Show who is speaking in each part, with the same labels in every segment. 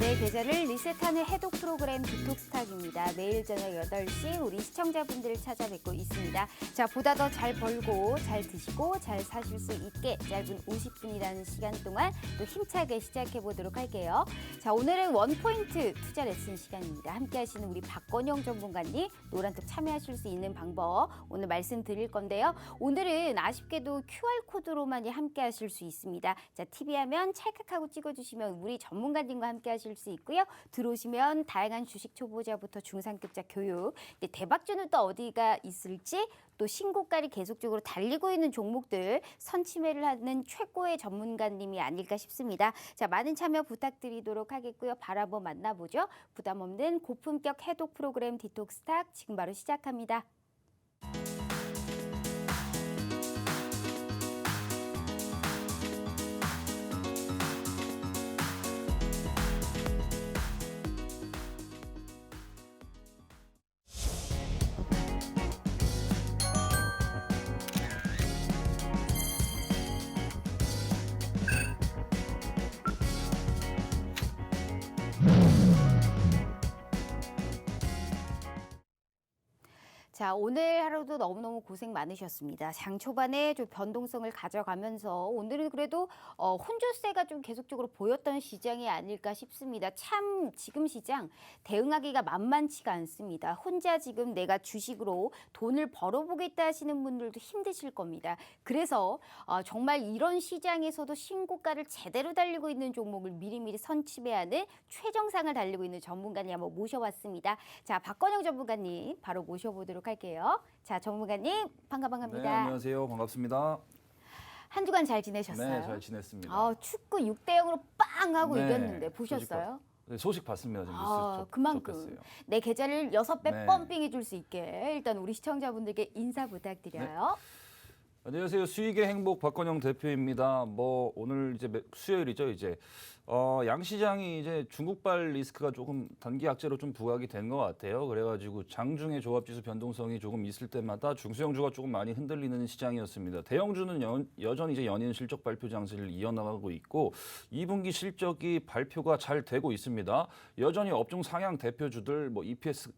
Speaker 1: 내 계좌를 리셋하는 해독 프로그램 디톡스탁입니다. 매일 저녁 8시 우리 시청자분들을 찾아뵙고 있습니다. 자, 보다 더 잘 벌고 잘 드시고 잘 사실 수 있게 짧은 50분이라는 시간 동안 또 힘차게 시작해 보도록 할게요. 자, 오늘은 원포인트 투자 레슨 시간입니다. 함께 하시는 우리 박건영 전문가님 노란톡 참여하실 수 있는 방법 오늘 말씀드릴 건데요. 오늘은 아쉽게도 QR코드로만이 함께 하실 수 있습니다. 자, TV 화면 찰칵하고 찍어주시면 우리 전문가님과 함께 하실 수 있고요. 들어오시면 다양한 주식 초보자부터 중상급자 교육, 대박주는 또 어디가 있을지 또 신고가를 계속적으로 달리고 있는 종목들 선취매를 하는 최고의 전문가님이 아닐까 싶습니다. 자, 많은 참여 부탁드리도록 하겠고요. 바로 한번 만나보죠. 부담 없는 고품격 해독 프로그램 디톡스탁 지금 바로 시작합니다. 자, 오늘 하루도 너무너무 고생 많으셨습니다. 장 초반에 좀 변동성을 가져가면서 오늘은 그래도 혼조세가 좀 계속적으로 보였던 시장이 아닐까 싶습니다. 참 지금 시장 대응하기가 만만치가 않습니다. 혼자 지금 내가 주식으로 돈을 벌어보겠다 하시는 분들도 힘드실 겁니다. 그래서 정말 이런 시장에서도 신고가를 제대로 달리고 있는 종목을 미리미리 선취매하는 최정상을 달리고 있는 전문가님 한번 모셔봤습니다. 자, 박건영 전문가님 바로 모셔보도록 할게요. 자, 전문가님 반갑습니다.
Speaker 2: 네, 안녕하세요. 반갑습니다.
Speaker 1: 한 주간 잘 지내셨어요?
Speaker 2: 네, 잘 지냈습니다.
Speaker 1: 축구 6대0으로 빵 하고
Speaker 2: 네,
Speaker 1: 이겼는데 보셨어요?
Speaker 2: 소식 봤습니다. 좀 뉴스
Speaker 1: 그만큼
Speaker 2: 접했어요.
Speaker 1: 내 계좌를 6배
Speaker 2: 네.
Speaker 1: 펌핑해 줄 수 있게 일단 우리 시청자분들께 인사 부탁드려요.
Speaker 2: 안녕하세요. 수익의 행복 박건영 대표입니다. 오늘 이제 수요일이죠. 이제 양시장이 이제 중국발 리스크가 조금 단기 악재로 좀 부각이 된 것 같아요. 그래가지고 장중에 조합지수 변동성이 조금 있을 때마다 중소형주가 조금 많이 흔들리는 시장이었습니다. 대형주는 여전히 이제 연이은 실적 발표 장세를 이어나가고 있고 2분기 실적이 발표가 잘 되고 있습니다. 여전히 업종 상향 대표주들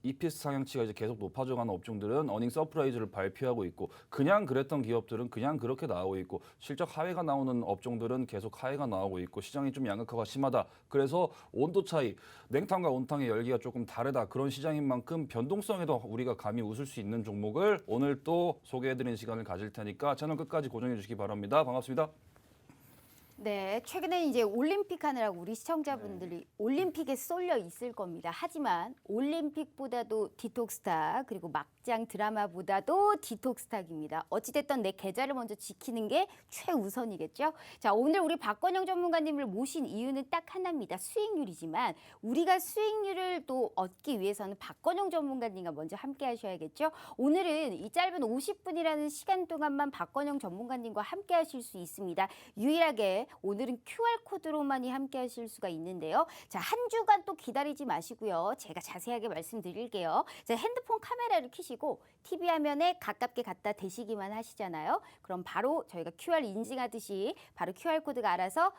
Speaker 2: EPS 상향치가 이제 계속 높아져가는 업종들은 어닝 서프라이즈를 발표하고 있고 그냥 그랬던 기업들은 그냥 그렇게 나오고 있고 실적 하회가 나오는 업종들은 계속 하회가 나오고 있고 시장이 좀 양극화가 심하다. 그래서 온도 차이, 냉탕과 온탕의 열기가 조금 다르다. 그런 시장인 만큼 변동성에도 우리가 감히 웃을 수 있는 종목을 오늘 또 소개해드리는 시간을 가질 테니까 채널 끝까지 고정해 주시기 바랍니다. 반갑습니다.
Speaker 1: 네, 최근에 이제 올림픽 하느라고 우리 시청자분들이 올림픽에 쏠려 있을 겁니다. 하지만 올림픽보다도 디톡스탁 그리고 막장 드라마보다도 디톡스탁입니다. 어찌됐든 내 계좌를 먼저 지키는 게 최우선이겠죠. 자, 오늘 우리 박건영 전문가님을 모신 이유는 딱 하나입니다. 수익률이지만 우리가 수익률을 또 얻기 위해서는 박건영 전문가님과 먼저 함께 하셔야겠죠. 오늘은 이 짧은 50분이라는 시간 동안만 박건영 전문가님과 함께 하실 수 있습니다. 유일하게 오늘은 QR코드로만이 함께 하실 수가 있는데요. 자, 한 주간 또 기다리지 마시고요. 제가 자세하게 말씀드릴게요. 자, 핸드폰 카메라를 켜시고 TV 화면에 가깝게 갖다 대시기만 하시잖아요. 그럼 바로 저희가 QR 인증하듯이 바로 QR코드가 알아서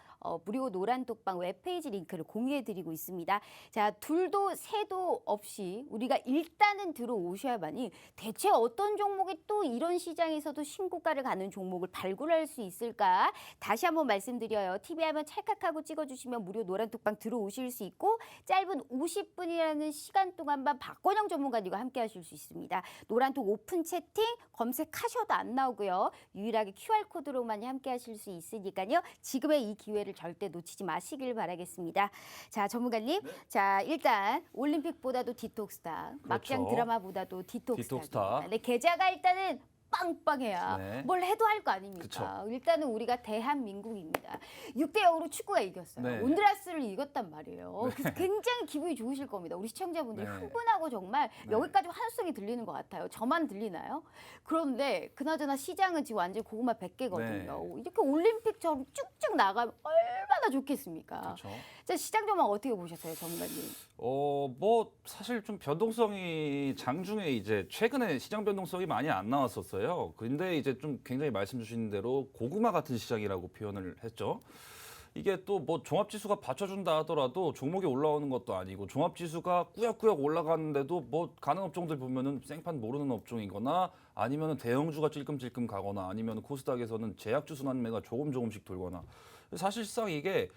Speaker 1: 무료 노란톡방 웹페이지 링크를 공유해드리고 있습니다. 자, 둘도 세도 없이 우리가 일단은 들어오셔야만이 대체 어떤 종목이 또 이런 시장에서도 신고가를 가는 종목을 발굴할 수 있을까? 다시 한번 말씀드려요. TV 화면 찰칵하고 찍어주시면 무료 노란톡방 들어오실 수 있고 짧은 50분이라는 시간 동안만 박건영 전문가님과 함께 하실 수 있습니다. 노란톡 오픈 채팅 검색하셔도 안 나오고요. 유일하게 QR코드로만 함께 하실 수 있으니까요. 지금의 이 기회를 절대 놓치지 마시길 바라겠습니다. 자, 전문가님. 네. 자, 일단 올림픽보다도 디톡스탁, 막장 드라마보다도 디톡스탁. 네, 계좌가 일단은 빵빵해야
Speaker 2: 네.
Speaker 1: 뭘 해도 할 거 아닙니까?
Speaker 2: 그쵸.
Speaker 1: 일단은 우리가 대한민국입니다. 6대0으로 축구가 이겼어요.
Speaker 2: 네.
Speaker 1: 온드라스를 이겼단 말이에요. 그래서 굉장히 기분이 좋으실 겁니다. 우리 시청자분들이
Speaker 2: 네.
Speaker 1: 흥분하고 정말 여기까지 환호성이 들리는 것 같아요. 저만 들리나요? 그런데 그나저나 시장은 지금 완전 고구마 100개거든요. 이렇게 올림픽처럼 쭉쭉 나가면 얼마나 좋겠습니까?
Speaker 2: 그쵸.
Speaker 1: 자, 시장 전망 어떻게 보셨어요, 전문가님?
Speaker 2: 사실 좀 변동성이 장중에 이제 최근에 시장 변동성이 많이 안 나왔었어요. 근데 이제 좀 굉장히 말씀 주신 대로 고구마 같은 시장이라고 표현을 했죠. 이게 또 뭐 종합지수가 받쳐준다 하더라도 종목이 올라오는 것도 아니고 종합지수가 꾸역꾸역 올라가는데도 뭐 가는 업종들 보면은 생판 모르는 업종이거나 아니면은 대형주가 찔끔찔끔 가거나 아니면 코스닥에서는 제약주 순환매가 조금씩 돌거나 사실상 이게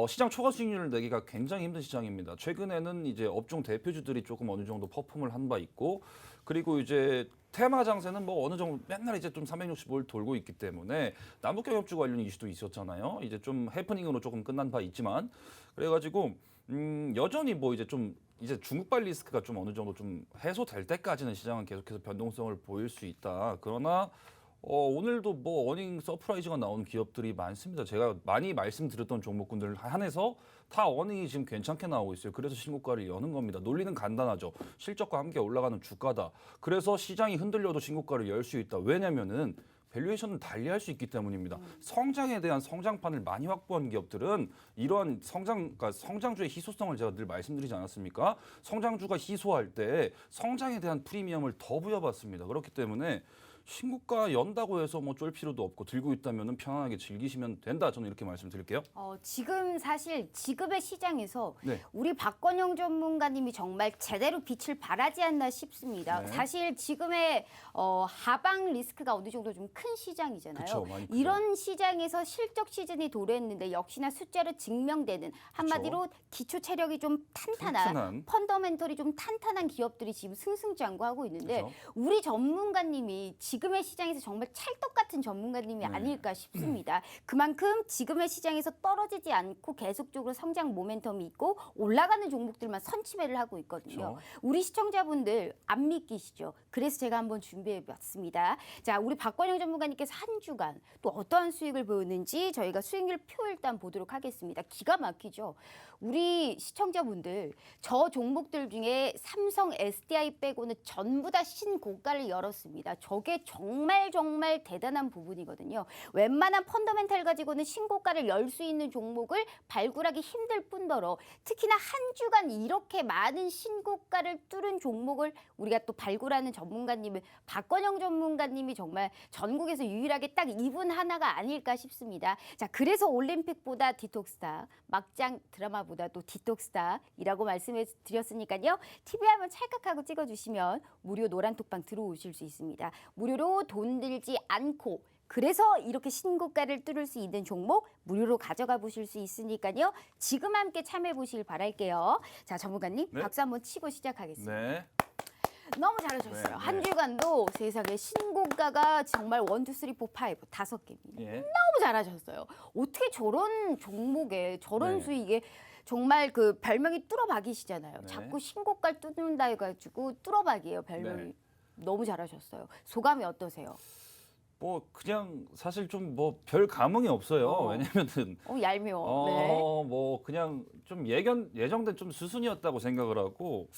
Speaker 2: 시장 초과 수익률을 내기가 굉장히 힘든 시장입니다. 최근에는 이제 업종 대표주들이 조금 어느 정도 퍼폼을 한 바 있고 그리고 이제 테마 장세는 뭐 어느 정도 맨날 이제 좀 365일 돌고 있기 때문에 남북경협주 관련 이슈도 있었잖아요. 이제 좀 해프닝으로 조금 끝난 바 있지만 그래가지고 여전히 뭐 이제 좀 이제 중국발 리스크가 좀 어느 정도 좀 해소될 때까지는 시장은 계속해서 변동성을 보일 수 있다. 그러나 오늘도 뭐 어닝 서프라이즈가 나온 기업들이 많습니다. 제가 많이 말씀드렸던 종목군들 한해서 다 어닝이 지금 괜찮게 나오고 있어요. 그래서 신고가를 여는 겁니다. 논리는 간단하죠. 실적과 함께 올라가는 주가다. 그래서 시장이 흔들려도 신고가를 열 수 있다. 왜냐면은 밸류에이션은 달리할 수 있기 때문입니다. 성장에 대한 성장판을 많이 확보한 기업들은 이러한 그러니까 성장주의 희소성을 제가 늘 말씀드리지 않았습니까? 성장주가 희소할 때 성장에 대한 프리미엄을 더 부여받습니다. 그렇기 때문에 신고가 연다고 해서 뭐 쫄 필요도 없고 들고 있다면 편안하게 즐기시면 된다. 저는 이렇게 말씀드릴게요.
Speaker 1: 지금 사실 지급의 시장에서
Speaker 2: 네.
Speaker 1: 우리 박건영 전문가님이 정말 제대로 빛을 발하지 않나 싶습니다.
Speaker 2: 네.
Speaker 1: 사실 지금의 하방 리스크가 어느 정도 좀 큰 시장이잖아요.
Speaker 2: 그쵸, 많이 크죠.
Speaker 1: 이런 시장에서 실적 시즌이 도래했는데 역시나 숫자로 증명되는 한마디로 기초 체력이 좀 탄탄한 펀더멘털이 좀 탄탄한 기업들이 지금 승승장구하고 있는데
Speaker 2: 그쵸.
Speaker 1: 우리 전문가님이 지금의 시장에서 정말 찰떡 같은 전문가님이
Speaker 2: 네.
Speaker 1: 아닐까 싶습니다. 그만큼 지금의 시장에서 떨어지지 않고 계속적으로 성장 모멘텀이 있고 올라가는 종목들만 선취매를 하고 있거든요.
Speaker 2: 그렇죠.
Speaker 1: 우리 시청자분들 안 믿기시죠? 그래서 제가 한번 준비해봤습니다. 자, 우리 박건영 전문가님께서 한 주간 또 어떠한 수익을 보였는지 저희가 수익률 표 일단 보도록 하겠습니다. 기가 막히죠? 우리 시청자분들 저 종목들 중에 삼성 SDI 빼고는 전부 다 신고가를 열었습니다. 저게 정말 대단한 부분이거든요. 웬만한 펀더멘탈 가지고는 신고가를 열 수 있는 종목을 발굴하기 힘들 뿐더러 특히나 한 주간 이렇게 많은 신고가를 뚫은 종목을 우리가 또 발굴하는 전문가님은 박건영 전문가님이 정말 전국에서 유일하게 딱 이분 하나가 아닐까 싶습니다. 자, 그래서 올림픽보다 디톡스타, 막장 드라마보다도 디톡스타이라고 말씀을 드렸으니까요. TV 한번 찰칵하고 찍어주시면 무료 노란톡방 들어오실 수 있습니다. 무료로 돈 들지 않고 그래서 이렇게 신고가를 뚫을 수 있는 종목 무료로 가져가 보실 수 있으니까요. 지금 함께 참여해 보시길 바랄게요. 자, 전문가님
Speaker 2: 네.
Speaker 1: 박수 한번 치고 시작하겠습니다.
Speaker 2: 네.
Speaker 1: 너무 잘하셨어요.
Speaker 2: 네, 네.
Speaker 1: 한 주간도 세상에 신고가가 정말 1, 2, 3, 4, 5, 5개입니다.
Speaker 2: 예.
Speaker 1: 너무 잘하셨어요. 어떻게 저런 종목에 저런
Speaker 2: 네.
Speaker 1: 수익에 정말 그 별명이 뚫어박이시잖아요.
Speaker 2: 네.
Speaker 1: 자꾸 신고가를 뚫는다 해가지고 뚫어박이에요. 별명이.
Speaker 2: 네.
Speaker 1: 너무 잘하셨어요. 소감이 어떠세요?
Speaker 2: 뭐 그냥 사실 좀 뭐 별 감흥이 없어요. 왜냐면은
Speaker 1: 얄미워. 네.
Speaker 2: 뭐 그냥 좀 예정된 좀 수순이었다고 생각을 하고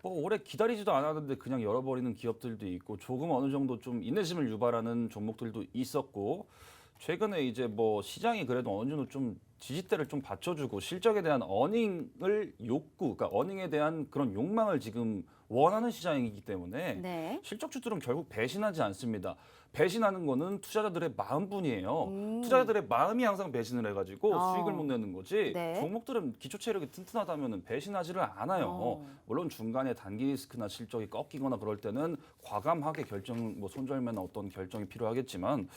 Speaker 2: 뭐 오래 기다리지도 않았는데 그냥 열어버리는 기업들도 있고 조금 어느 정도 좀 인내심을 유발하는 종목들도 있었고 최근에 이제 뭐 시장이 그래도 어느 정도 좀 지지대를 좀 받쳐주고 실적에 대한 어닝을 그러니까 어닝에 대한 그런 욕망을 지금 원하는 시장이기 때문에
Speaker 1: 네.
Speaker 2: 실적주들은 결국 배신하지 않습니다. 배신하는 거는 투자자들의 마음뿐이에요.
Speaker 1: 음.
Speaker 2: 투자자들의 마음이 항상 배신을 해가지고
Speaker 1: 어.
Speaker 2: 수익을 못 내는 거지.
Speaker 1: 네.
Speaker 2: 종목들은 기초 체력이 튼튼하다면 배신하지를 않아요. 물론 중간에 단기 리스크나 실적이 꺾이거나 그럴 때는 과감하게 뭐 손절매나 어떤 결정이 필요하겠지만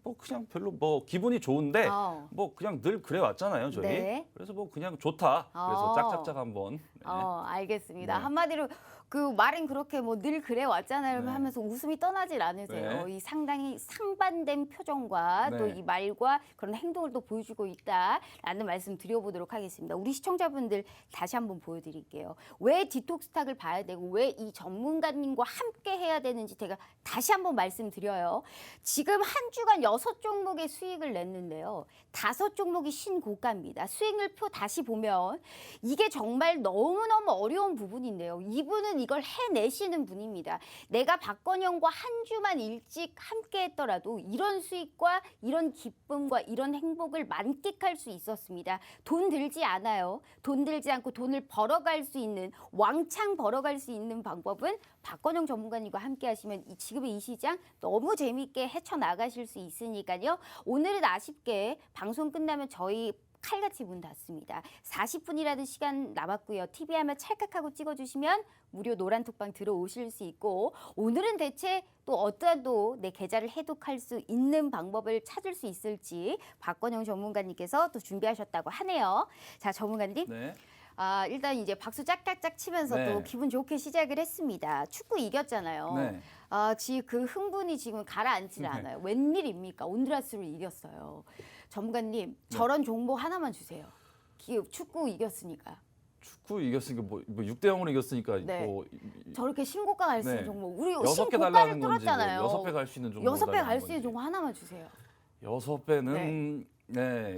Speaker 2: 뭐 그냥 별로 뭐 기분이 좋은데 뭐 그냥 늘 그래 왔잖아요 저희.
Speaker 1: 네.
Speaker 2: 그래서 뭐 그냥 좋다. 그래서 짝짝짝 한번. 네.
Speaker 1: 알겠습니다.
Speaker 2: 네.
Speaker 1: 한마디로 그 말은 그렇게 뭐 늘 그래 왔잖아요
Speaker 2: 네.
Speaker 1: 하면서 웃음이 떠나질 않으세요.
Speaker 2: 네.
Speaker 1: 이 상당히 상반된 표정과
Speaker 2: 네.
Speaker 1: 또 이 말과 그런 행동을 또 보여주고 있다라는 말씀 드려보도록 하겠습니다. 우리 시청자분들 다시 한번 보여드릴게요. 왜 디톡스탁을 봐야 되고 왜 이 전문가님과 함께 해야 되는지 제가 다시 한번 말씀드려요. 지금 한 주간 6종목의 수익을 냈는데요. 5종목이 신고가입니다. 수익률표 다시 보면 이게 정말 너무너무 어려운 부분인데요. 이분은 이걸 해내시는 분입니다. 내가 박건영과 한 주만 일찍 함께 했더라도 이런 수익과 이런 기쁨과 이런 행복을 만끽할 수 있었습니다. 돈 들지 않아요. 돈 들지 않고 돈을 벌어갈 수 있는 왕창 벌어갈 수 있는 방법은 박건영 전문가님과 함께 하시면 지금의 이 시장 너무 재미있게 헤쳐나가실 수 있으니까요. 오늘은 아쉽게 방송 끝나면 저희 칼같이 문 닫습니다. 40분이라도 시간 남았고요. TV 화면 찰칵하고 찍어주시면 무료 노란톡방 들어오실 수 있고 오늘은 대체 또 어떠한 내 계좌를 해독할 수 있는 방법을 찾을 수 있을지 박건영 전문가님께서 또 준비하셨다고 하네요. 자, 전문가님.
Speaker 2: 네.
Speaker 1: 일단 이제 박수 짝짝짝 치면서
Speaker 2: 네.
Speaker 1: 또 기분 좋게 시작을 했습니다. 축구 이겼잖아요.
Speaker 2: 네.
Speaker 1: 지금 그 흥분이 지금 가라앉질 않아요. 웬일입니까? 온드라스를 이겼어요. 전문가님, 저런 정보 하나만 주세요. 축구 이겼으니까.
Speaker 2: 축구 이겼으니까 뭐 6대 0으로 이겼으니까
Speaker 1: 네.
Speaker 2: 뭐
Speaker 1: 저렇게 신고가 갈 수 있는
Speaker 2: 네.
Speaker 1: 정보. 우리
Speaker 2: 6개
Speaker 1: 신고가를
Speaker 2: 달라는 건지
Speaker 1: 뚫었잖아요.
Speaker 2: 6배 갈 수 있는 정보
Speaker 1: 6배 갈 수 있는 정보 하나만 주세요.
Speaker 2: 6배는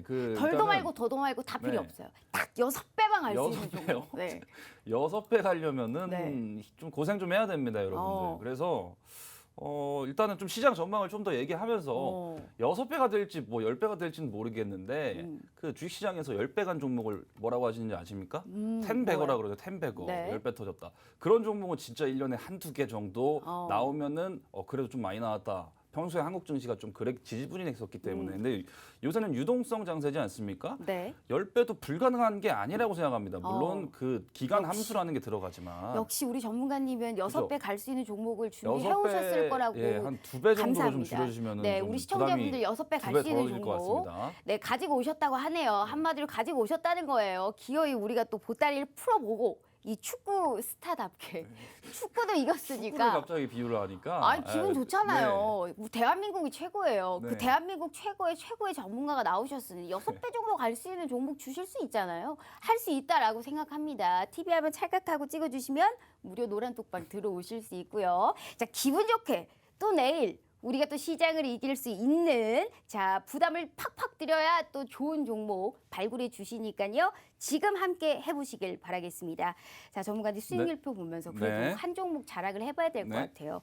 Speaker 2: 그
Speaker 1: 덜도
Speaker 2: 일단은
Speaker 1: 말고 더도 말고 다 필요
Speaker 2: 네.
Speaker 1: 없어요. 딱 6배만 갈 수 있는
Speaker 2: 6배요?
Speaker 1: 정보. 네.
Speaker 2: 6배 가려면은
Speaker 1: 네.
Speaker 2: 좀 고생 좀 해야 됩니다, 여러분들. 그래서 일단은 좀 시장 전망을 좀 더 얘기하면서 6배가 될지 뭐 10배가 될지는 모르겠는데 그 주식시장에서 10배 간 종목을 뭐라고 하시는지 아십니까? 텐베거라 그러죠. 텐베거.
Speaker 1: 네.
Speaker 2: 10배 터졌다. 그런 종목은 진짜 1년에 한두 개 정도 나오면은 그래도 좀 많이 나왔다. 평소에 한국 증시가 좀 지지부진했었기 때문에. 근데 요새는 유동성 장세지 않습니까?
Speaker 1: 네.
Speaker 2: 10배도 불가능한 게 아니라고 생각합니다. 물론 그 기간
Speaker 1: 역시.
Speaker 2: 함수라는 게 들어가지만.
Speaker 1: 역시 우리 전문가님은 6배 갈 수 있는 종목을 준비해
Speaker 2: 6배,
Speaker 1: 오셨을 거라고
Speaker 2: 한 2배 정도로 좀
Speaker 1: 감사합니다.
Speaker 2: 줄여주시면
Speaker 1: 네, 우리 시청자분들 6배 갈 수 있는
Speaker 2: 것
Speaker 1: 종목
Speaker 2: 같습니다.
Speaker 1: 네, 가지고 오셨다고 하네요. 한마디로 가지고 오셨다는 거예요. 기어이 우리가 또 보따리를 풀어보고 이 축구 스타답게 축구도
Speaker 2: 축구를
Speaker 1: 이겼으니까
Speaker 2: 갑자기 비유를 하니까.
Speaker 1: 기분 좋잖아요. 대한민국이 최고예요. 그
Speaker 2: 네.
Speaker 1: 대한민국 최고의 전문가가 나오셨으니 6배 정도 갈 수 있는 종목 주실 수 있잖아요. 할 수 있다라고 생각합니다. TV 화면 찰칵하고 찍어주시면 무료 노란톡방 들어오실 수 있고요. 자, 기분 좋게 또 내일 우리가 또 시장을 이길 수 있는 부담을 팍팍 드려야 또 좋은 종목 발굴해 주시니까요. 지금 함께 해보시길 바라겠습니다. 자, 전문가님 수익률표 보면서 그래도
Speaker 2: 네.
Speaker 1: 한 종목 자락을 해봐야 될 것
Speaker 2: 네.
Speaker 1: 같아요.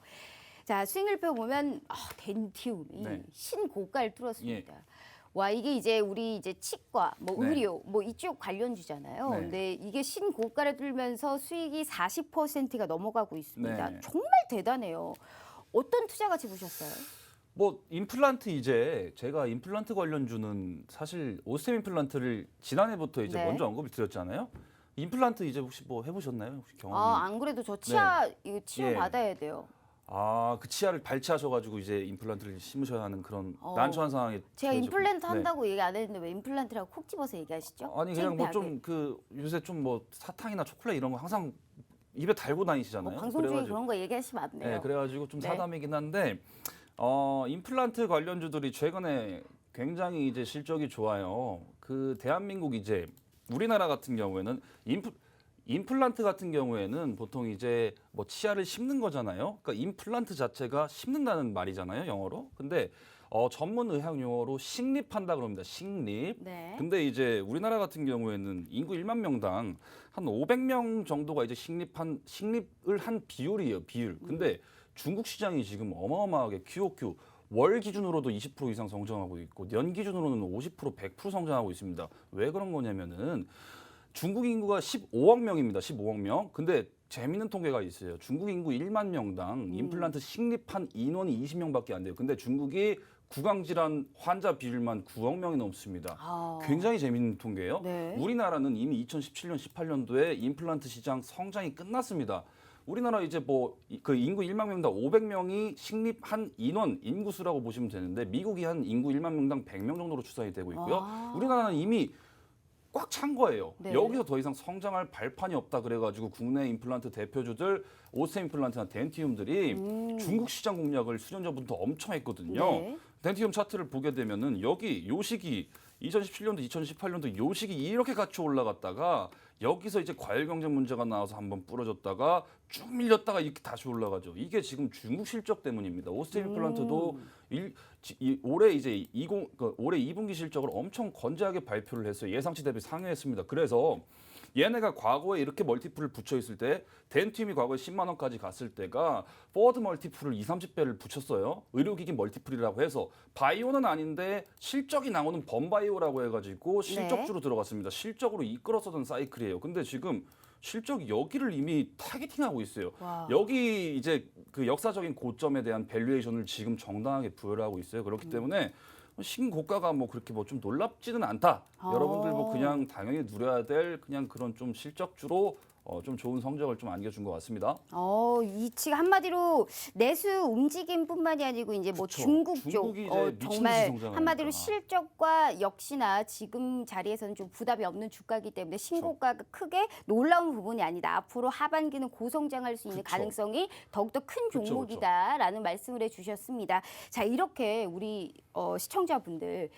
Speaker 1: 자, 수익률표 보면 덴티움이
Speaker 2: 네.
Speaker 1: 신고가를 뚫었습니다. 와, 이게 이제 우리 이제 치과,
Speaker 2: 네.
Speaker 1: 의료, 이쪽 관련주잖아요.
Speaker 2: 네.
Speaker 1: 근데 이게 신고가를 뚫면서 수익이 40%가 넘어가고 있습니다.
Speaker 2: 네.
Speaker 1: 정말 대단해요. 어떤 투자 가치 보셨어요?
Speaker 2: 뭐 임플란트 제가 임플란트 관련주는 사실 오스템 임플란트를 지난해부터 이제
Speaker 1: 네.
Speaker 2: 먼저 언급을 드렸잖아요. 임플란트 이제 혹시 뭐 해보셨나요? 혹시 경험이?
Speaker 1: 안 그래도 저 치아 이거 치료
Speaker 2: 예.
Speaker 1: 받아야 돼요.
Speaker 2: 그 치아를 발치하셔가지고 이제 임플란트를 심으셔야 하는 그런
Speaker 1: 어.
Speaker 2: 난처한 상황에
Speaker 1: 제가
Speaker 2: 처해졌고.
Speaker 1: 임플란트
Speaker 2: 네.
Speaker 1: 한다고 얘기 안 했는데 왜 임플란트라고 콕 집어서 얘기하시죠?
Speaker 2: 아니 그냥 뭐
Speaker 1: 창피하게.
Speaker 2: 좀 요새 좀 뭐 사탕이나 초콜릿 이런 거 항상 입에 달고 다니시잖아요.
Speaker 1: 방송 중에 그런 거 얘기하시면 안 돼요.
Speaker 2: 네, 그래가지고 좀
Speaker 1: 네.
Speaker 2: 사담이긴 한데 임플란트 관련주들이 최근에 굉장히 이제 실적이 좋아요. 그 대한민국 이제 우리나라 같은 경우에는 임플란트 같은 경우에는 보통 이제 뭐 치아를 심는 거잖아요. 그러니까 임플란트 자체가 심는다는 말이잖아요, 영어로. 근데 전문 의학 용어로 식립한다 그럽니다. 식립.
Speaker 1: 네.
Speaker 2: 근데 이제 우리나라 같은 경우에는 인구 1만 명당 한 500명 정도가 이제 식립을 한 비율이에요, 비율. 근데 중국 시장이 지금 어마어마하게 QOQ 월 기준으로도 20% 이상 성장하고 있고 년 기준으로는 50%, 100% 성장하고 있습니다. 왜 그런 거냐면은 중국 인구가 15억 명입니다. 15억 명. 근데 재밌는 통계가 있어요. 중국 인구 1만 명당 임플란트 식립한 인원이 20명밖에 안 돼요. 근데 중국이 구강질환 환자 비율만 9억 명이 넘습니다. 굉장히 재밌는 통계예요.
Speaker 1: 네.
Speaker 2: 우리나라는 이미 2017년, 18년도에 임플란트 시장 성장이 끝났습니다. 우리나라 이제 뭐 그 인구 1만 명당 500명이 식립한 인구수라고 보시면 되는데 미국이 한 인구 1만 명당 100명 정도로 추산이 되고 있고요. 우리나라는 이미 꽉 찬 거예요.
Speaker 1: 네.
Speaker 2: 여기서 더 이상 성장할 발판이 없다 그래가지고 국내 임플란트 대표주들 오스템 임플란트나 덴티움들이 중국 시장 공략을 수년 전부터 엄청 했거든요.
Speaker 1: 네.
Speaker 2: 덴티움 차트를 보게 되면은 여기 요 시기 2017년도, 2018년도 요 시기 이렇게 같이 올라갔다가 여기서 이제 과일 경쟁 문제가 나와서 한번 부러졌다가 쭉 밀렸다가 이렇게 다시 올라가죠. 이게 지금 중국 실적 때문입니다. 오스템 임플란트도 올해 이제 올해 2분기 실적을 엄청 건재하게 발표를 했어요. 예상치 대비 상회했습니다. 그래서 얘네가 과거에 이렇게 멀티플을 붙여 있을 때 덴티움이 과거에 10만 원까지 갔을 때가 포워드 멀티플을 20-30배를 붙였어요. 의료기기 멀티플이라고 해서 바이오는 아닌데 실적이 나오는 범바이오라고 해가지고 실적주로 들어갔습니다. 실적으로 이끌어서던 사이클이에요. 근데 지금 실적이 여기를 이미 타겟팅하고 있어요.
Speaker 1: 와.
Speaker 2: 여기 이제 그 역사적인 고점에 대한 밸류에이션을 지금 정당하게 부여를 하고 있어요. 그렇기 때문에 신고가가 뭐 그렇게 뭐 좀 놀랍지는 않다. 여러분들 뭐
Speaker 1: 어.
Speaker 2: 그냥 당연히 누려야 될 그냥 그런 좀 실적주로 좀 좋은 성적을 좀 안겨준 것 같습니다.
Speaker 1: 이 측 한마디로 내수 움직임뿐만이 아니고 이제 뭐
Speaker 2: 그쵸.
Speaker 1: 중국 쪽
Speaker 2: 중국이 이제 미친 듯이
Speaker 1: 정말
Speaker 2: 성장하니까.
Speaker 1: 한마디로 실적과 역시나 지금 자리에서는 좀 부담이 없는 주가이기 때문에 신고가가 크게 놀라운 부분이 아니다. 앞으로 하반기는 고성장할 수 있는
Speaker 2: 그쵸.
Speaker 1: 가능성이 더욱더 큰
Speaker 2: 그쵸,
Speaker 1: 종목이다라는 말씀을 해주셨습니다. 자, 이렇게 우리 시청자분들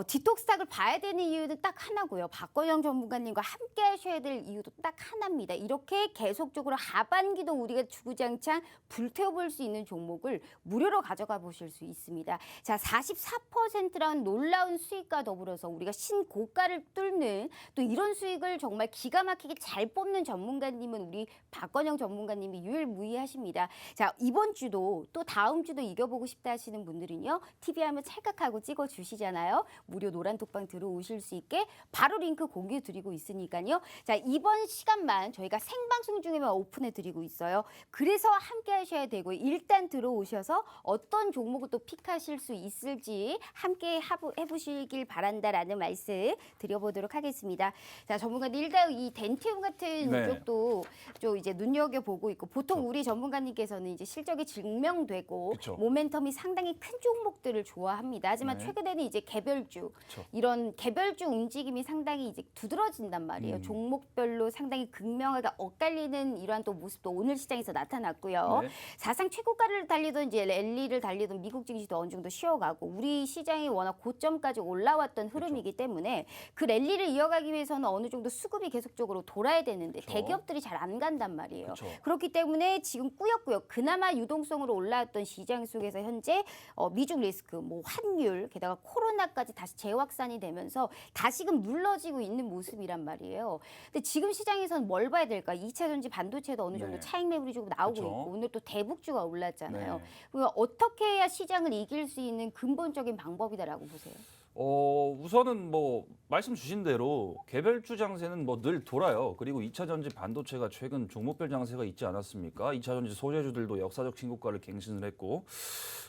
Speaker 1: 디톡스탁을 봐야 되는 이유는 딱 하나고요. 박건영 전문가님과 함께 하셔야 될 이유도 딱 하나입니다. 이렇게 계속적으로 하반기도 우리가 주구장창 불태워볼 수 있는 종목을 무료로 가져가 보실 수 있습니다. 자, 44%라는 놀라운 수익과 더불어서 우리가 신고가를 뚫는 또 이런 수익을 정말 기가 막히게 잘 뽑는 전문가님은 우리 박건영 전문가님이 유일무이하십니다. 자, 이번 주도 또 다음 주도 이겨보고 싶다 하시는 분들은요. TV 하면 찰칵하고 찍어주시잖아요. 무료 노란톡방 들어오실 수 있게 바로 링크 공유 드리고 있으니까요. 자, 이번 시간만 저희가 생방송 중에만 오픈해 드리고 있어요. 그래서 함께 하셔야 되고 일단 들어오셔서 어떤 종목을 또 픽하실 수 있을지 함께 해보시길 바란다라는 말씀 드려보도록 하겠습니다. 자, 전문가님 일단 이 덴티움 같은
Speaker 2: 네.
Speaker 1: 쪽도 좀 이제 눈여겨보고 있고 보통 우리 전문가님께서는 이제 실적이 증명되고
Speaker 2: 그쵸.
Speaker 1: 모멘텀이 상당히 큰 종목들을 좋아합니다. 하지만
Speaker 2: 네.
Speaker 1: 최근에는 이제 개별주
Speaker 2: 그쵸.
Speaker 1: 이런 개별주 움직임이 상당히 이제 두드러진단 말이에요. 종목별로 상당히 극명하게 엇갈리는 이러한 또 모습도 오늘 시장에서 나타났고요.
Speaker 2: 네.
Speaker 1: 사상 최고가를 달리던 이제 랠리를 달리던 미국 증시도 어느 정도 쉬어가고 우리 시장이 워낙 고점까지 올라왔던 흐름이기 때문에 그 랠리를 이어가기 위해서는 어느 정도 수급이 계속적으로 돌아야 되는데
Speaker 2: 그쵸.
Speaker 1: 대기업들이 잘 안 간단 말이에요.
Speaker 2: 그쵸.
Speaker 1: 그렇기 때문에 지금 꾸역꾸역 그나마 유동성으로 올라왔던 시장 속에서 현재 미중 리스크, 뭐 환율, 게다가 코로나까지 다시 재확산이 되면서 다시금 눌러지고 있는 모습이란 말이에요. 근데 지금 시장에서는 뭘 봐야 될까? 2차 전지 반도체도 어느 정도
Speaker 2: 네.
Speaker 1: 차익 매물이 조금 나오고
Speaker 2: 그쵸.
Speaker 1: 있고 오늘 또 대북주가 올랐잖아요.
Speaker 2: 네.
Speaker 1: 그러니까 어떻게 해야 시장을 이길 수 있는 근본적인 방법이다라고 보세요?
Speaker 2: 우선은 뭐 말씀 주신 대로 개별주 장세는 뭐 늘 돌아요. 그리고 2차 전지 반도체가 최근 종목별 장세가 있지 않았습니까? 2차 전지 소재주들도 역사적 신고가를 갱신을 했고